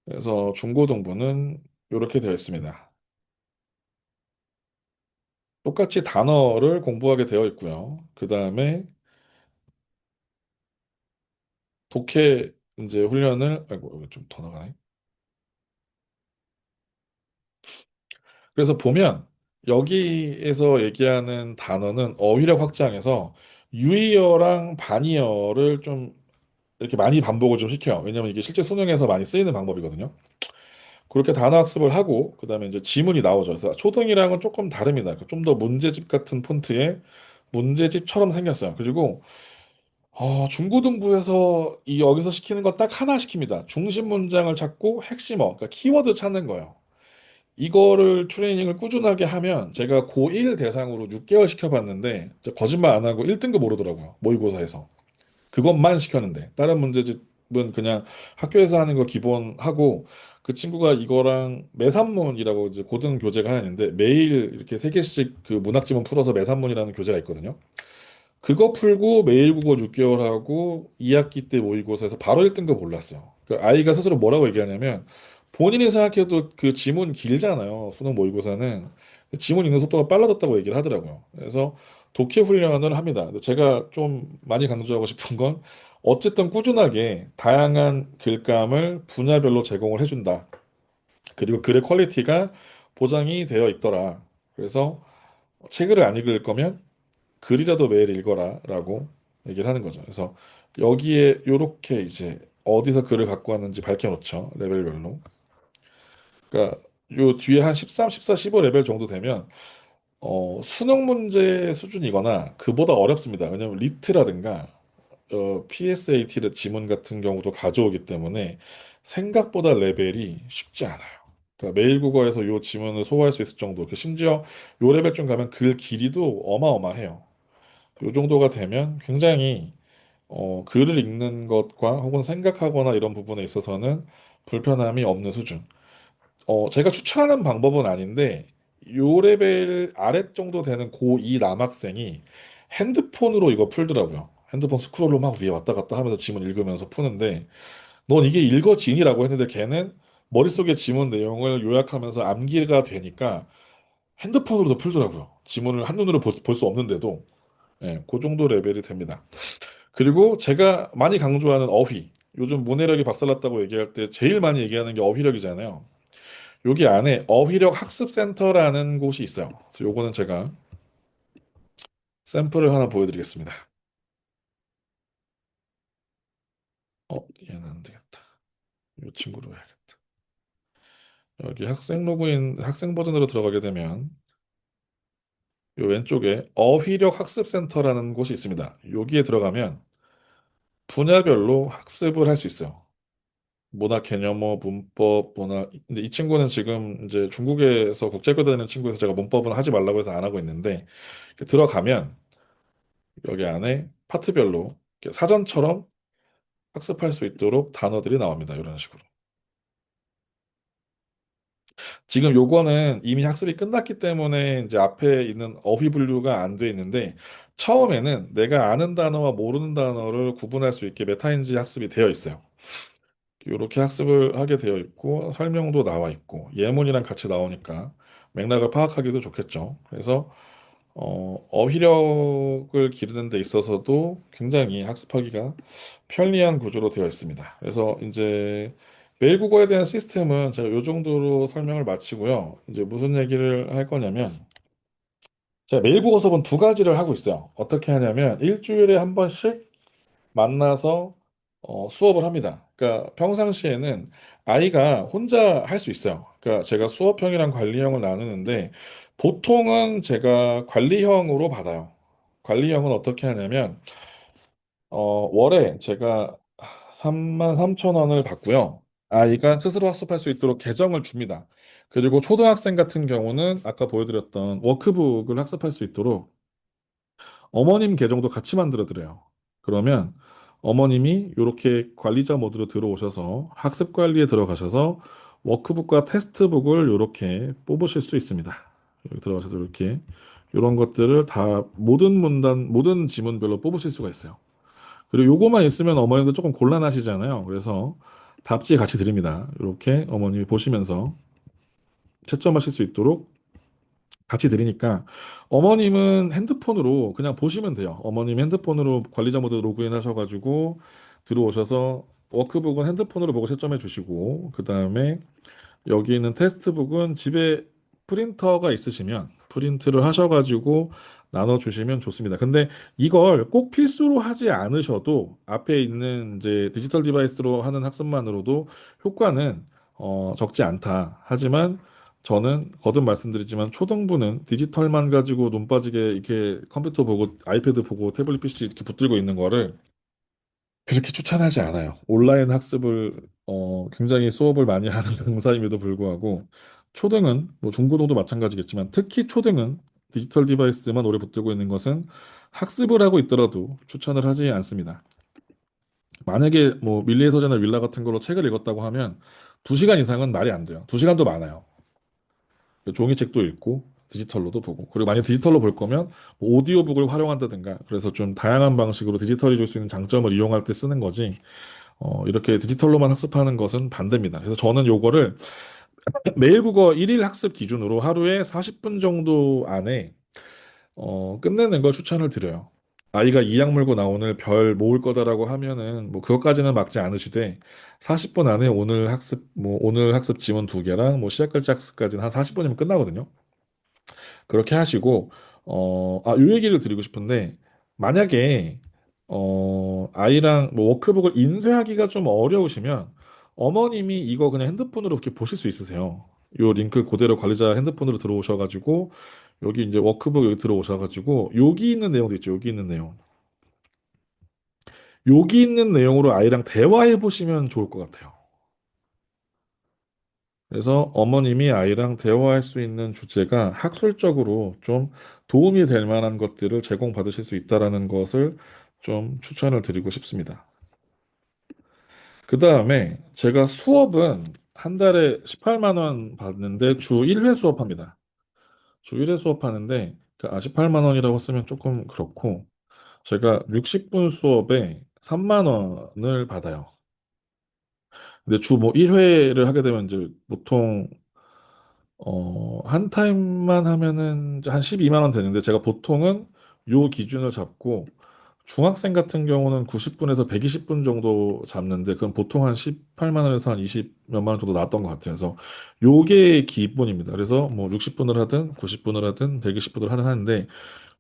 그래서 중고등부는 이렇게 되어 있습니다. 똑같이 단어를 공부하게 되어 있고요. 그 다음에 독해 이제 훈련을, 아이고, 좀 더 나가네. 그래서 보면 여기에서 얘기하는 단어는 어휘력 확장해서 유의어랑 반의어를 좀 이렇게 많이 반복을 좀 시켜요. 왜냐면 이게 실제 수능에서 많이 쓰이는 방법이거든요. 그렇게 단어 학습을 하고 그다음에 이제 지문이 나오죠. 그래서 초등이랑은 조금 다릅니다. 좀 더 문제집 같은 폰트의 문제집처럼 생겼어요. 그리고 중고등부에서 이 여기서 시키는 거 딱 하나 시킵니다. 중심 문장을 찾고 핵심어, 그러니까 키워드 찾는 거예요. 이거를 트레이닝을 꾸준하게 하면 제가 고1 대상으로 6개월 시켜봤는데 진짜 거짓말 안 하고 1등급 오르더라고요. 모의고사에서. 그것만 시켰는데 다른 문제집은 그냥 학교에서 하는 거 기본 하고 그 친구가 이거랑 매산문이라고 이제 고등 교재가 하나 있는데 매일 이렇게 세 개씩 그 문학지문 풀어서 매산문이라는 교재가 있거든요. 그거 풀고 매일 국어 6개월 하고 2학기 때 모의고사에서 바로 1등급 올랐어요. 그 아이가 스스로 뭐라고 얘기하냐면 본인이 생각해도 그 지문 길잖아요. 수능 모의고사는 지문 읽는 속도가 빨라졌다고 얘기를 하더라고요. 그래서 독해 훈련을 합니다. 근데 제가 좀 많이 강조하고 싶은 건 어쨌든 꾸준하게 다양한 글감을 분야별로 제공을 해준다. 그리고 글의 퀄리티가 보장이 되어 있더라. 그래서 책을 안 읽을 거면 글이라도 매일 읽어라라고 얘기를 하는 거죠. 그래서 여기에 요렇게 이제 어디서 글을 갖고 왔는지 밝혀놓죠. 레벨별로. 그러니까 요 뒤에 한 13, 14, 15 레벨 정도 되면 수능 문제 수준이거나 그보다 어렵습니다. 왜냐하면 리트라든가 PSAT 지문 같은 경우도 가져오기 때문에 생각보다 레벨이 쉽지 않아요. 그러니까 매일 국어에서 요 지문을 소화할 수 있을 정도. 심지어 요 레벨쯤 가면 글 길이도 어마어마해요. 요 정도가 되면 굉장히 글을 읽는 것과 혹은 생각하거나 이런 부분에 있어서는 불편함이 없는 수준. 제가 추천하는 방법은 아닌데 요 레벨 아래 정도 되는 고2 남학생이 핸드폰으로 이거 풀더라고요. 핸드폰 스크롤로 막 위에 왔다 갔다 하면서 지문 읽으면서 푸는데 넌 이게 읽어지니라고 했는데 걔는 머릿속에 지문 내용을 요약하면서 암기가 되니까 핸드폰으로도 풀더라고요. 지문을 한눈으로 볼 수 없는데도 예, 그 정도 레벨이 됩니다. 그리고 제가 많이 강조하는 어휘. 요즘 문해력이 박살났다고 얘기할 때 제일 많이 얘기하는 게 어휘력이잖아요. 여기 안에 어휘력 학습센터라는 곳이 있어요. 그래서 요거는 제가 샘플을 하나 보여드리겠습니다. 얘는 안 되겠다. 이 친구로 해야겠다. 여기 학생 로그인, 학생 버전으로 들어가게 되면 요 왼쪽에 어휘력 학습센터라는 곳이 있습니다. 여기에 들어가면 분야별로 학습을 할 수 있어요. 문학 개념어, 문법, 문학. 근데 이 친구는 지금 이제 중국에서 국제학교 다니는 친구에서 제가 문법은 하지 말라고 해서 안 하고 있는데 들어가면 여기 안에 파트별로 이렇게 사전처럼 학습할 수 있도록 단어들이 나옵니다. 이런 식으로. 지금 요거는 이미 학습이 끝났기 때문에 이제 앞에 있는 어휘 분류가 안 돼 있는데 처음에는 내가 아는 단어와 모르는 단어를 구분할 수 있게 메타인지 학습이 되어 있어요. 이렇게 학습을 하게 되어 있고 설명도 나와 있고 예문이랑 같이 나오니까 맥락을 파악하기도 좋겠죠. 그래서 어휘력을 기르는 데 있어서도 굉장히 학습하기가 편리한 구조로 되어 있습니다. 그래서 이제 매일 국어에 대한 시스템은 제가 이 정도로 설명을 마치고요. 이제 무슨 얘기를 할 거냐면 제가 매일 국어 수업은 두 가지를 하고 있어요. 어떻게 하냐면 일주일에 한 번씩 만나서 수업을 합니다. 그러니까 평상시에는 아이가 혼자 할 수 있어요. 그러니까 제가 수업형이랑 관리형을 나누는데 보통은 제가 관리형으로 받아요. 관리형은 어떻게 하냐면 월에 제가 3만 3천 원을 받고요. 아이가 스스로 학습할 수 있도록 계정을 줍니다. 그리고 초등학생 같은 경우는 아까 보여드렸던 워크북을 학습할 수 있도록 어머님 계정도 같이 만들어 드려요. 그러면 어머님이 이렇게 관리자 모드로 들어오셔서 학습 관리에 들어가셔서 워크북과 테스트북을 이렇게 뽑으실 수 있습니다. 여기 들어가셔서 이렇게 이런 것들을 다 모든 문단, 모든 지문별로 뽑으실 수가 있어요. 그리고 요거만 있으면 어머님도 조금 곤란하시잖아요. 그래서 답지 같이 드립니다. 이렇게 어머님이 보시면서 채점하실 수 있도록 같이 드리니까 어머님은 핸드폰으로 그냥 보시면 돼요. 어머님 핸드폰으로 관리자 모드 로그인 하셔가지고 들어오셔서 워크북은 핸드폰으로 보고 채점해 주시고 그 다음에 여기 있는 테스트북은 집에 프린터가 있으시면 프린트를 하셔가지고 나눠주시면 좋습니다. 근데 이걸 꼭 필수로 하지 않으셔도 앞에 있는 이제 디지털 디바이스로 하는 학습만으로도 효과는 적지 않다. 하지만 저는 거듭 말씀드리지만 초등부는 디지털만 가지고 눈 빠지게 이렇게 컴퓨터 보고 아이패드 보고 태블릿 PC 이렇게 붙들고 있는 거를 그렇게 추천하지 않아요. 온라인 학습을 굉장히 수업을 많이 하는 강사임에도 불구하고 초등은 뭐 중고등도 마찬가지겠지만 특히 초등은 디지털 디바이스만 오래 붙들고 있는 것은 학습을 하고 있더라도 추천을 하지 않습니다. 만약에 뭐 밀리의 서재나 윌라 같은 걸로 책을 읽었다고 하면 2시간 이상은 말이 안 돼요. 2시간도 많아요. 종이책도 읽고 디지털로도 보고 그리고 만약 디지털로 볼 거면 뭐 오디오북을 활용한다든가 그래서 좀 다양한 방식으로 디지털이 줄 수 있는 장점을 이용할 때 쓰는 거지 이렇게 디지털로만 학습하는 것은 반대입니다. 그래서 저는 요거를 매일 국어 1일 학습 기준으로 하루에 40분 정도 안에 끝내는 걸 추천을 드려요. 아이가 이악 물고 나 오늘 별 모을 거다라고 하면은 뭐 그것까지는 막지 않으시되 40분 안에 오늘 학습 지문 2개랑 뭐 시작 글자 학습까지는 한 40분이면 끝나거든요. 그렇게 하시고 요 얘기를 드리고 싶은데 만약에 아이랑 뭐 워크북을 인쇄하기가 좀 어려우시면 어머님이 이거 그냥 핸드폰으로 이렇게 보실 수 있으세요. 요 링크 그대로 관리자 핸드폰으로 들어오셔가지고 여기 이제 워크북 여기 들어오셔가지고 여기 있는 내용도 있죠. 여기 있는 내용. 여기 있는 내용으로 아이랑 대화해 보시면 좋을 것 같아요. 그래서 어머님이 아이랑 대화할 수 있는 주제가 학술적으로 좀 도움이 될 만한 것들을 제공받으실 수 있다라는 것을 좀 추천을 드리고 싶습니다. 그 다음에 제가 수업은 한 달에 18만 원 받는데 주 1회 수업합니다. 주 1회 수업하는데 18만 원이라고 쓰면 조금 그렇고 제가 60분 수업에 3만 원을 받아요. 근데 주 뭐 1회를 하게 되면 이제 보통 한 타임만 하면은 이제 한 12만 원 되는데 제가 보통은 요 기준을 잡고 중학생 같은 경우는 90분에서 120분 정도 잡는데 그건 보통 한 18만 원에서 한 20 몇만 원 정도 나왔던 것 같아요. 그래서 요게 기본입니다. 그래서 뭐 60분을 하든 90분을 하든 120분을 하든 하는데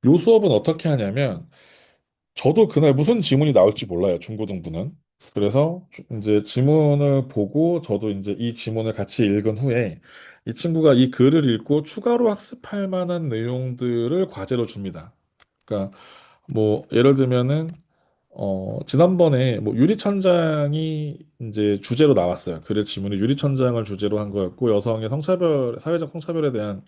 요 수업은 어떻게 하냐면 저도 그날 무슨 지문이 나올지 몰라요. 중고등부는. 그래서 이제 지문을 보고 저도 이제 이 지문을 같이 읽은 후에 이 친구가 이 글을 읽고 추가로 학습할 만한 내용들을 과제로 줍니다. 그러니까 뭐 예를 들면은 지난번에 뭐 유리천장이 이제 주제로 나왔어요. 글의 지문이 유리천장을 주제로 한 거였고 여성의 성차별, 사회적 성차별에 대한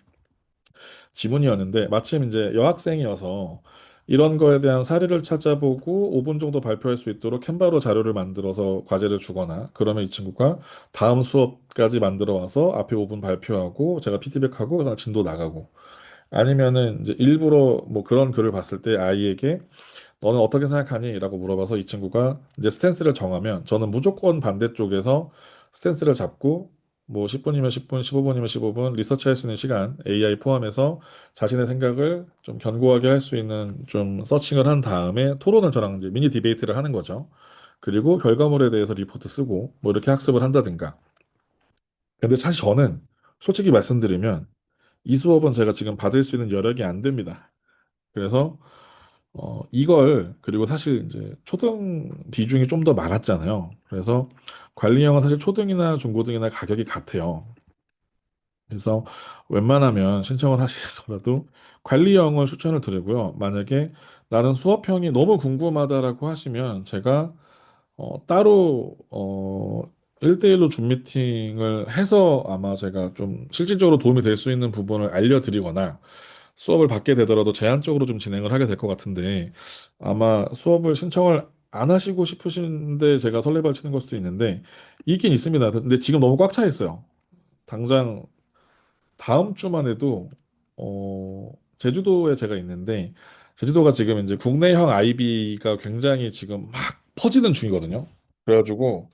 지문이었는데 마침 이제 여학생이어서 이런 거에 대한 사례를 찾아보고 5분 정도 발표할 수 있도록 캔바로 자료를 만들어서 과제를 주거나 그러면 이 친구가 다음 수업까지 만들어 와서 앞에 5분 발표하고 제가 피드백하고 그다음 진도 나가고 아니면은 이제 일부러 뭐 그런 글을 봤을 때 아이에게 너는 어떻게 생각하니? 라고 물어봐서 이 친구가 이제 스탠스를 정하면 저는 무조건 반대쪽에서 스탠스를 잡고 뭐 10분이면 10분, 15분이면 15분 리서치할 수 있는 시간 AI 포함해서 자신의 생각을 좀 견고하게 할 수 있는 좀 서칭을 한 다음에 토론을 저랑 이제 미니 디베이트를 하는 거죠. 그리고 결과물에 대해서 리포트 쓰고 뭐 이렇게 학습을 한다든가. 근데 사실 저는 솔직히 말씀드리면 이 수업은 제가 지금 받을 수 있는 여력이 안 됩니다. 그래서 이걸, 그리고 사실 이제 초등 비중이 좀 더 많았잖아요. 그래서 관리형은 사실 초등이나 중고등이나 가격이 같아요. 그래서 웬만하면 신청을 하시더라도 관리형을 추천을 드리고요. 만약에 나는 수업형이 너무 궁금하다라고 하시면 제가 따로 1대1로 줌 미팅을 해서 아마 제가 좀 실질적으로 도움이 될 수 있는 부분을 알려드리거나 수업을 받게 되더라도 제한적으로 좀 진행을 하게 될 것 같은데 아마 수업을 신청을 안 하시고 싶으신데 제가 설레발치는 걸 수도 있는데 있긴 있습니다. 근데 지금 너무 꽉 차 있어요. 당장 다음 주만 해도 제주도에 제가 있는데 제주도가 지금 이제 국내형 아이비가 굉장히 지금 막 퍼지는 중이거든요. 그래가지고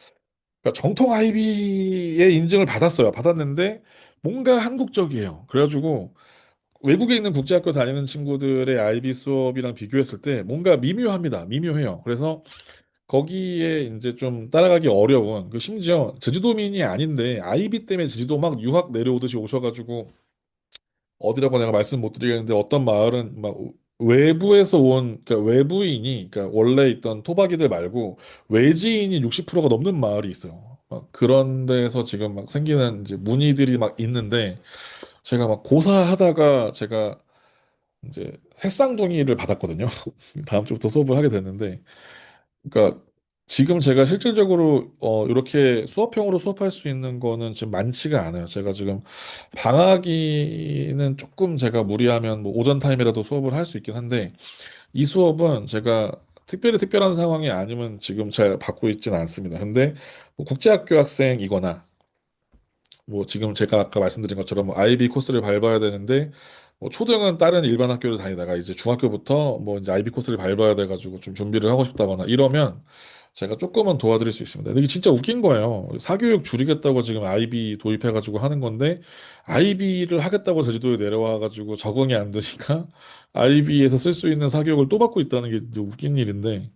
그러니까 정통 아이비의 인증을 받았어요. 받았는데 뭔가 한국적이에요. 그래가지고 외국에 있는 국제학교 다니는 친구들의 IB 수업이랑 비교했을 때 뭔가 미묘합니다. 미묘해요. 그래서 거기에 이제 좀 따라가기 어려운, 그 심지어 제주도민이 아닌데 IB 때문에 제주도 막 유학 내려오듯이 오셔가지고 어디라고 내가 말씀 못 드리겠는데 어떤 마을은 막 외부에서 온, 그러니까 외부인이, 그러니까 원래 있던 토박이들 말고 외지인이 60%가 넘는 마을이 있어요. 막 그런 데서 지금 막 생기는 이제 문의들이 막 있는데 제가 막 고사하다가 제가 이제 새쌍둥이를 받았거든요. 다음 주부터 수업을 하게 됐는데, 그러니까 지금 제가 실질적으로 이렇게 수업형으로 수업할 수 있는 거는 지금 많지가 않아요. 제가 지금 방학기는 조금 제가 무리하면 뭐 오전 타임이라도 수업을 할 수 있긴 한데 이 수업은 제가 특별히 특별한 상황이 아니면 지금 잘 받고 있지는 않습니다. 근데 뭐 국제학교 학생이거나 뭐 지금 제가 아까 말씀드린 것처럼 뭐 IB 코스를 밟아야 되는데 뭐 초등은 다른 일반 학교를 다니다가 이제 중학교부터 뭐 이제 IB 코스를 밟아야 돼가지고 좀 준비를 하고 싶다거나 이러면 제가 조금은 도와드릴 수 있습니다. 근데 이게 진짜 웃긴 거예요. 사교육 줄이겠다고 지금 IB 도입해가지고 하는 건데 IB를 하겠다고 제주도에 내려와가지고 적응이 안 되니까 IB에서 쓸 수 있는 사교육을 또 받고 있다는 게 이제 웃긴 일인데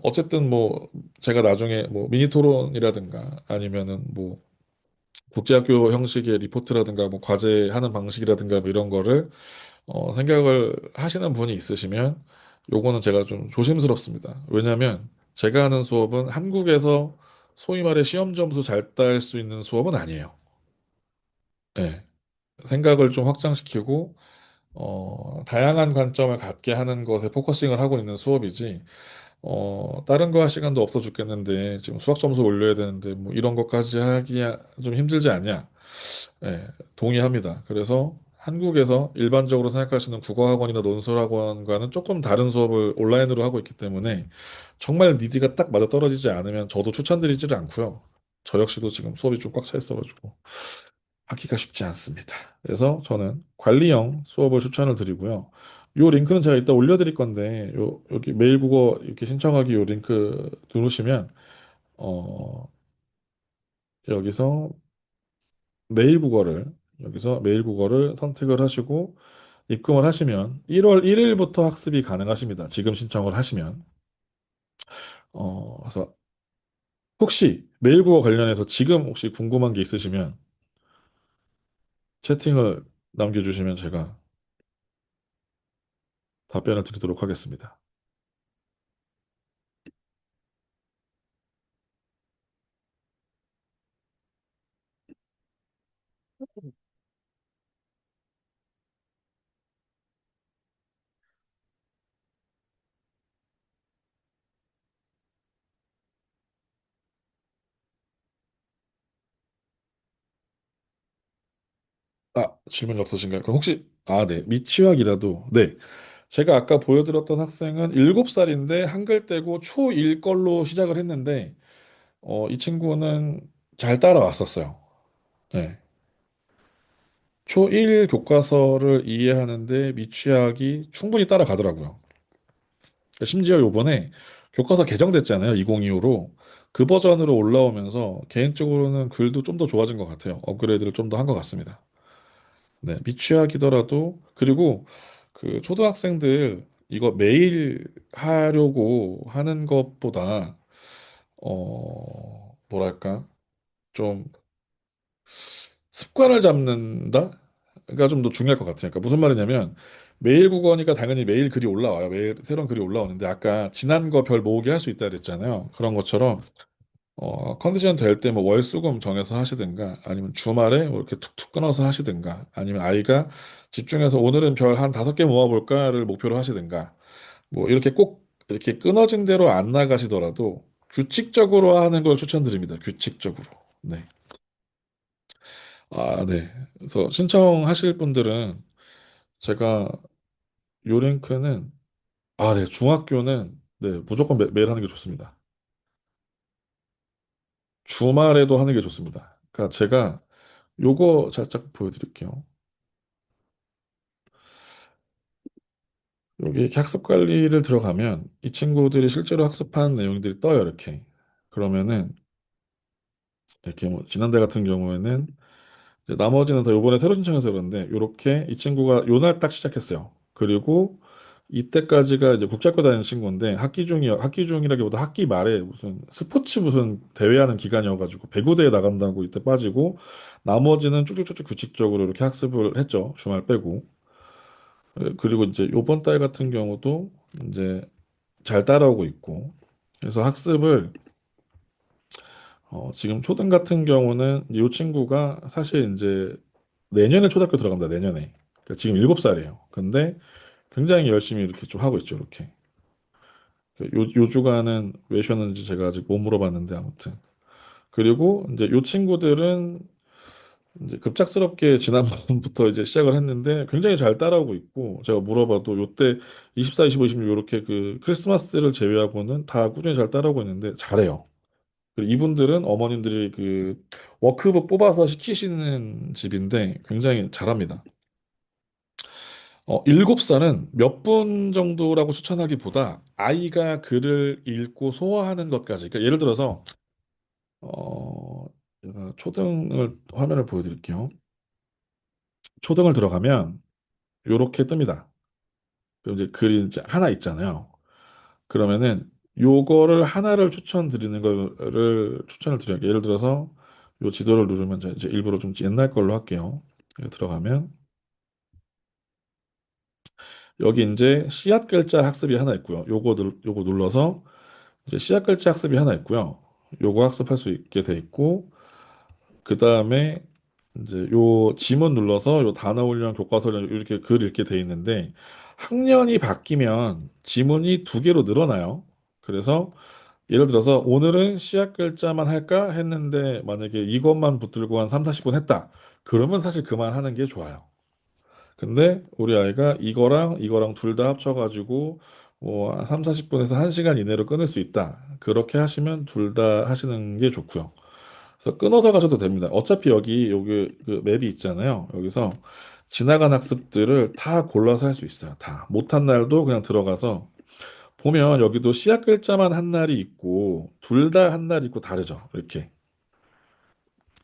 어쨌든 뭐 제가 나중에 뭐 미니 토론이라든가 아니면은 뭐 국제학교 형식의 리포트라든가 뭐 과제하는 방식이라든가 뭐 이런 거를 생각을 하시는 분이 있으시면 요거는 제가 좀 조심스럽습니다. 왜냐하면 제가 하는 수업은 한국에서 소위 말해 시험 점수 잘 딸 수 있는 수업은 아니에요. 예. 생각을 좀 확장시키고 다양한 관점을 갖게 하는 것에 포커싱을 하고 있는 수업이지 다른 거 할 시간도 없어 죽겠는데 지금 수학 점수 올려야 되는데 뭐 이런 것까지 하기 좀 힘들지 않냐? 네, 동의합니다. 그래서 한국에서 일반적으로 생각하시는 국어학원이나 논술학원과는 조금 다른 수업을 온라인으로 하고 있기 때문에 정말 니즈가 딱 맞아떨어지지 않으면 저도 추천드리지를 않고요. 저 역시도 지금 수업이 좀 꽉 차 있어가지고 하기가 쉽지 않습니다. 그래서 저는 관리형 수업을 추천을 드리고요. 요 링크는 제가 이따 올려드릴 건데 여기 메일 국어 이렇게 신청하기 요 링크 누르시면 어, 여기서 메일 국어를 여기서 메일 국어를 선택을 하시고 입금을 하시면 1월 1일부터 학습이 가능하십니다. 지금 신청을 하시면. 그래서 혹시 메일 국어 관련해서 지금 혹시 궁금한 게 있으시면 채팅을 남겨주시면 제가 답변을 드리도록 하겠습니다. 질문이 없으신가요? 그럼 혹시, 네. 미취학이라도, 네. 제가 아까 보여드렸던 학생은 7살인데 한글 떼고 초1 걸로 시작을 했는데, 이 친구는 잘 따라왔었어요. 네. 초1 교과서를 이해하는데 미취학이 충분히 따라가더라고요. 심지어 요번에 교과서 개정됐잖아요. 2025로. 그 버전으로 올라오면서 개인적으로는 글도 좀 더 좋아진 것 같아요. 업그레이드를 좀 더 한 것 같습니다. 네, 미취학이더라도 그리고 그 초등학생들 이거 매일 하려고 하는 것보다 뭐랄까 좀 습관을 잡는다가 좀 더 중요할 것 같아요. 그러니까 무슨 말이냐면 매일 국어니까 당연히 매일 글이 올라와요. 매일 새로운 글이 올라오는데 아까 지난 거 별 모으기 할 수 있다 그랬잖아요. 그런 것처럼 컨디션 될 때 뭐 월수금 정해서 하시든가 아니면 주말에 뭐 이렇게 툭툭 끊어서 하시든가 아니면 아이가 집중해서 오늘은 별 한 5개 모아볼까를 목표로 하시든가 뭐 이렇게 꼭 이렇게 끊어진 대로 안 나가시더라도 규칙적으로 하는 걸 추천드립니다. 규칙적으로. 네. 네. 그래서 신청하실 분들은 제가 요 링크는 네. 중학교는 네. 무조건 매일 하는 게 좋습니다. 주말에도 하는 게 좋습니다. 그러니까 제가 요거 살짝 보여드릴게요. 여기 이렇게 학습 관리를 들어가면 이 친구들이 실제로 학습한 내용들이 떠요, 이렇게. 그러면은 이렇게 뭐 지난달 같은 경우에는 이제 나머지는 다 요번에 새로 신청해서 그런데 요렇게 이 친구가 요날 딱 시작했어요. 그리고 이때까지가 이제 국제학교 다니는 친구인데 학기 중이라기보다 학기 말에 무슨 스포츠 무슨 대회하는 기간이어가지고 배구대회 나간다고 이때 빠지고 나머지는 쭉쭉쭉쭉 규칙적으로 이렇게 학습을 했죠. 주말 빼고. 그리고 이제 요번 달 같은 경우도 이제 잘 따라오고 있고. 그래서 학습을 지금 초등 같은 경우는 이 친구가 사실 이제 내년에 초등학교 들어간다, 내년에. 그러니까 지금 7살이에요. 근데 굉장히 열심히 이렇게 좀 하고 있죠, 이렇게. 요 주간은 왜 쉬었는지 제가 아직 못 물어봤는데, 아무튼. 그리고 이제 요 친구들은 이제 급작스럽게 지난번부터 이제 시작을 했는데 굉장히 잘 따라오고 있고, 제가 물어봐도 요때 24, 25, 26 이렇게 그 크리스마스를 제외하고는 다 꾸준히 잘 따라오고 있는데 잘해요. 그리고 이분들은 어머님들이 그 워크북 뽑아서 시키시는 집인데 굉장히 잘합니다. 7살은 몇 분 정도라고 추천하기보다 아이가 글을 읽고 소화하는 것까지. 그러니까 예를 들어서, 제가 초등을, 화면을 보여드릴게요. 초등을 들어가면 요렇게 뜹니다. 그럼 이제 글이 이제 하나 있잖아요. 그러면은 요거를 하나를 추천드리는 거를 추천을 드려요. 예를 들어서 요 지도를 누르면 이제 일부러 좀 옛날 걸로 할게요. 여기 들어가면 여기 이제 씨앗 글자 학습이 하나 있고요. 요거 눌러서 이제 씨앗 글자 학습이 하나 있고요. 요거 학습할 수 있게 돼 있고 그 다음에 이제 요 지문 눌러서 요 단어 훈련 교과서를 이렇게 글 읽게 돼 있는데 학년이 바뀌면 지문이 두 개로 늘어나요. 그래서 예를 들어서 오늘은 씨앗 글자만 할까 했는데 만약에 이것만 붙들고 한 3, 40분 했다. 그러면 사실 그만하는 게 좋아요. 근데 우리 아이가 이거랑 둘 다 합쳐가지고 뭐 3, 40분에서 1시간 이내로 끊을 수 있다. 그렇게 하시면 둘 다 하시는 게 좋고요. 그래서 끊어서 가셔도 됩니다. 어차피 여기 그 맵이 있잖아요. 여기서 지나간 학습들을 다 골라서 할 수 있어요. 다. 못한 날도 그냥 들어가서 보면 여기도 시작 글자만 한 날이 있고 둘 다 한 날이 있고 다르죠. 이렇게.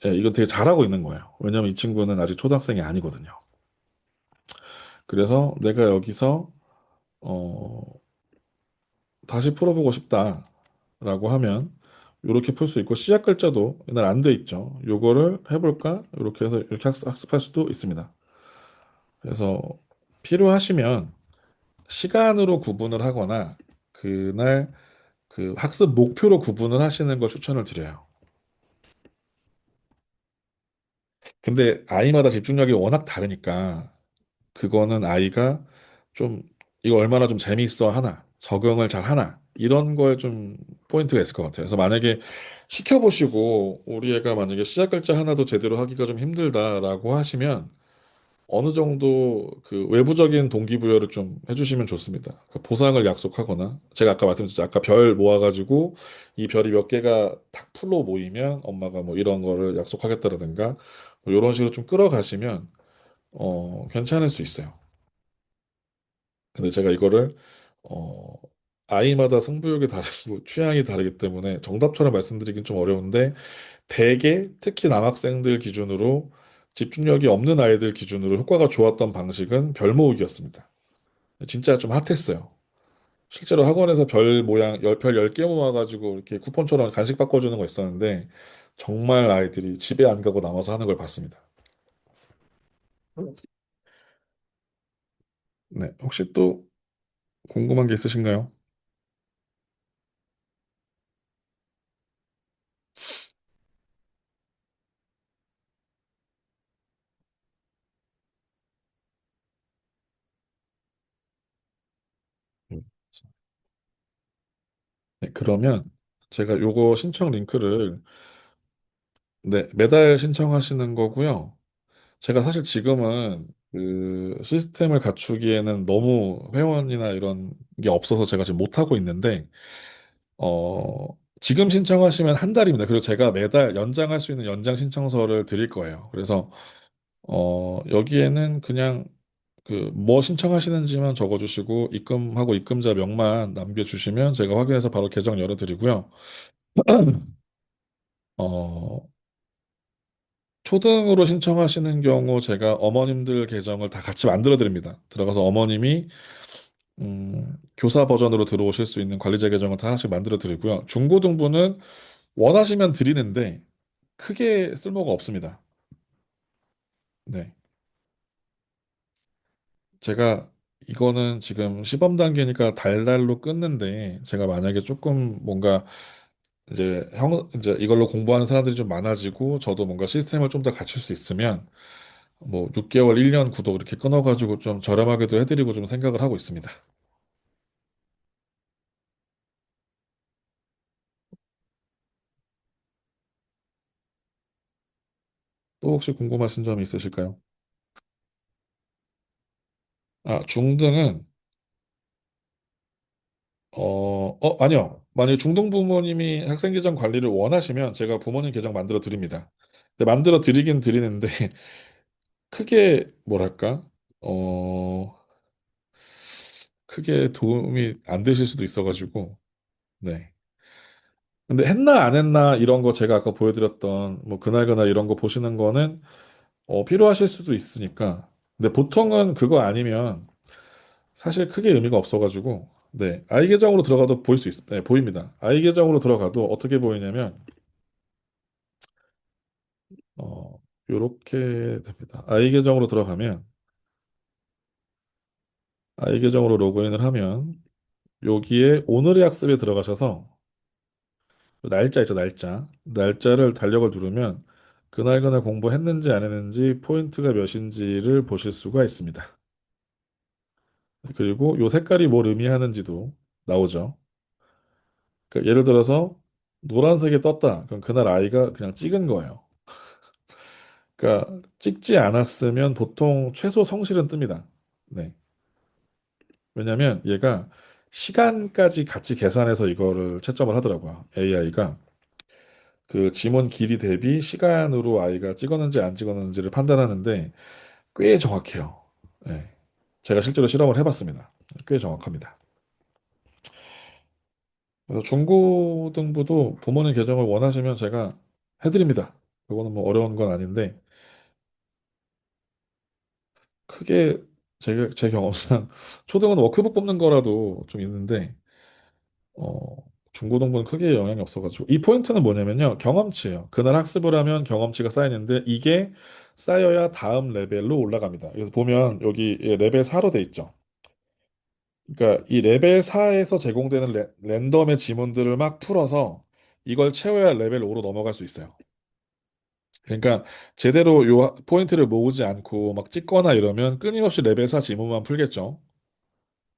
예, 이건 되게 잘하고 있는 거예요. 왜냐면 이 친구는 아직 초등학생이 아니거든요. 그래서 내가 여기서 어, 다시 풀어보고 싶다라고 하면 이렇게 풀 수 있고 시작 글자도 옛날 안 돼 있죠. 요거를 해볼까? 이렇게 해서 이렇게 학습할 수도 있습니다. 그래서 필요하시면 시간으로 구분을 하거나 그날 그 학습 목표로 구분을 하시는 걸 추천을 드려요. 근데 아이마다 집중력이 워낙 다르니까 그거는 아이가 좀 이거 얼마나 좀 재미있어 하나, 적응을 잘 하나, 이런 거에 좀 포인트가 있을 것 같아요. 그래서 만약에 시켜보시고 우리 애가 만약에 시작 글자 하나도 제대로 하기가 좀 힘들다라고 하시면 어느 정도 그 외부적인 동기부여를 좀 해주시면 좋습니다. 그 보상을 약속하거나 제가 아까 말씀드렸죠. 아까 별 모아가지고 이 별이 몇 개가 탁 풀로 모이면 엄마가 뭐 이런 거를 약속하겠다라든가 뭐 이런 식으로 좀 끌어가시면 괜찮을 수 있어요. 근데 제가 이거를 어, 아이마다 승부욕이 다르고 취향이 다르기 때문에 정답처럼 말씀드리긴 좀 어려운데 대개 특히 남학생들 기준으로 집중력이 없는 아이들 기준으로 효과가 좋았던 방식은 별 모으기였습니다. 진짜 좀 핫했어요. 실제로 학원에서 별 모양, 별 10개 모아가지고 이렇게 쿠폰처럼 간식 바꿔주는 거 있었는데 정말 아이들이 집에 안 가고 남아서 하는 걸 봤습니다. 네, 혹시 또 궁금한 게 있으신가요? 음. 네, 그러면 제가 요거 신청 링크를 네, 매달 신청하시는 거고요. 제가 사실 지금은 그 시스템을 갖추기에는 너무 회원이나 이런 게 없어서 제가 지금 못하고 있는데, 지금 신청하시면 한 달입니다. 그리고 제가 매달 연장할 수 있는 연장 신청서를 드릴 거예요. 그래서, 여기에는 그냥 그 뭐 신청하시는지만 적어주시고, 입금하고 입금자 명만 남겨주시면 제가 확인해서 바로 계정 열어드리고요. 어, 초등으로 신청하시는 경우 제가 어머님들 계정을 다 같이 만들어 드립니다. 들어가서 어머님이 교사 버전으로 들어오실 수 있는 관리자 계정을 다 하나씩 만들어 드리고요. 중고등부는 원하시면 드리는데 크게 쓸모가 없습니다. 네. 제가 이거는 지금 시범 단계니까 달달로 끊는데 제가 만약에 조금 뭔가 이제 이걸로 공부하는 사람들이 좀 많아지고 저도 뭔가 시스템을 좀 더 갖출 수 있으면 뭐 6개월, 1년 구독 이렇게 끊어가지고 좀 저렴하게도 해드리고 좀 생각을 하고 있습니다. 또 혹시 궁금하신 점이 있으실까요? 아, 중등은 아니요. 만약에 중등 부모님이 학생 계정 관리를 원하시면 제가 부모님 계정 만들어 드립니다. 근데 만들어 드리긴 드리는데 크게 뭐랄까? 어, 크게 도움이 안 되실 수도 있어가지고 네. 근데 했나 안 했나 이런 거 제가 아까 보여드렸던 뭐 그날그날 이런 거 보시는 거는 필요하실 수도 있으니까. 근데 보통은 그거 아니면 사실 크게 의미가 없어가지고 네. 아이 계정으로 들어가도 보일 수 네, 보입니다. 아이 계정으로 들어가도 어떻게 보이냐면 요렇게 됩니다. 아이 계정으로 들어가면 아이 계정으로 로그인을 하면 여기에 오늘의 학습에 들어가셔서 날짜 있죠, 날짜. 날짜를 달력을 누르면 그날 공부했는지 안 했는지 포인트가 몇인지를 보실 수가 있습니다. 그리고 요 색깔이 뭘 의미하는지도 나오죠. 그러니까 예를 들어서 노란색이 떴다. 그럼 그날 아이가 그냥 찍은 거예요. 그러니까 찍지 않았으면 보통 최소 성실은 뜹니다. 네. 왜냐면 얘가 시간까지 같이 계산해서 이거를 채점을 하더라고요. AI가. 그 지문 길이 대비 시간으로 아이가 찍었는지 안 찍었는지를 판단하는데 꽤 정확해요. 네. 제가 실제로 실험을 해봤습니다. 꽤 정확합니다. 그래서 중고등부도 부모님 계정을 원하시면 제가 해드립니다. 그거는 뭐 어려운 건 아닌데 크게 제 경험상 초등은 워크북 뽑는 거라도 좀 있는데 어, 중고등부는 크게 영향이 없어가지고 이 포인트는 뭐냐면요 경험치예요. 그날 학습을 하면 경험치가 쌓이는데 이게 쌓여야 다음 레벨로 올라갑니다. 그래서 보면 여기 레벨 4로 돼 있죠. 그러니까 이 레벨 4에서 제공되는 랜덤의 지문들을 막 풀어서 이걸 채워야 레벨 5로 넘어갈 수 있어요. 그러니까 제대로 요 포인트를 모으지 않고 막 찍거나 이러면 끊임없이 레벨 4 지문만 풀겠죠.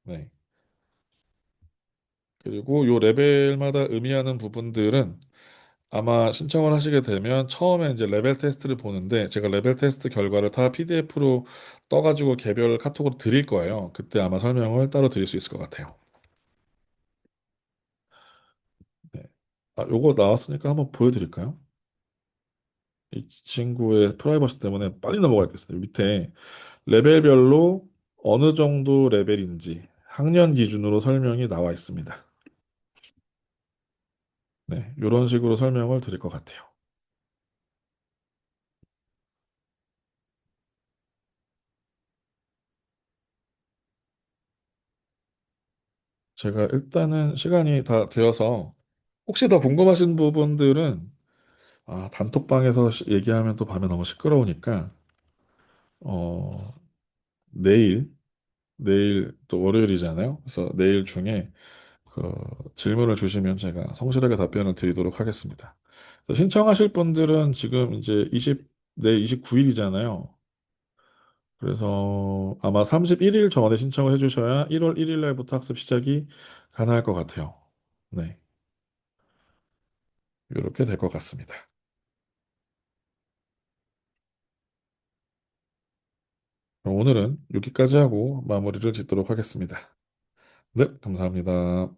네. 그리고 요 레벨마다 의미하는 부분들은 아마 신청을 하시게 되면 처음에 이제 레벨 테스트를 보는데 제가 레벨 테스트 결과를 다 PDF로 떠가지고 개별 카톡으로 드릴 거예요. 그때 아마 설명을 따로 드릴 수 있을 것 같아요. 네. 아, 요거 나왔으니까 한번 보여드릴까요? 이 친구의 프라이버시 때문에 빨리 넘어가겠습니다. 밑에 레벨별로 어느 정도 레벨인지 학년 기준으로 설명이 나와 있습니다. 네, 이런 식으로 설명을 드릴 것 같아요. 제가 일단은 시간이 다 되어서 혹시 더 궁금하신 부분들은 단톡방에서 얘기하면 또 밤에 너무 시끄러우니까 어, 내일 내일 또 월요일이잖아요. 그래서 내일 중에 그 질문을 주시면 제가 성실하게 답변을 드리도록 하겠습니다. 그래서 신청하실 분들은 지금 이제 내일 29일이잖아요. 그래서 아마 31일 전에 신청을 해주셔야 1월 1일 날부터 학습 시작이 가능할 것 같아요. 네, 이렇게 될 것 같습니다. 그럼 오늘은 여기까지 하고 마무리를 짓도록 하겠습니다. 네, 감사합니다.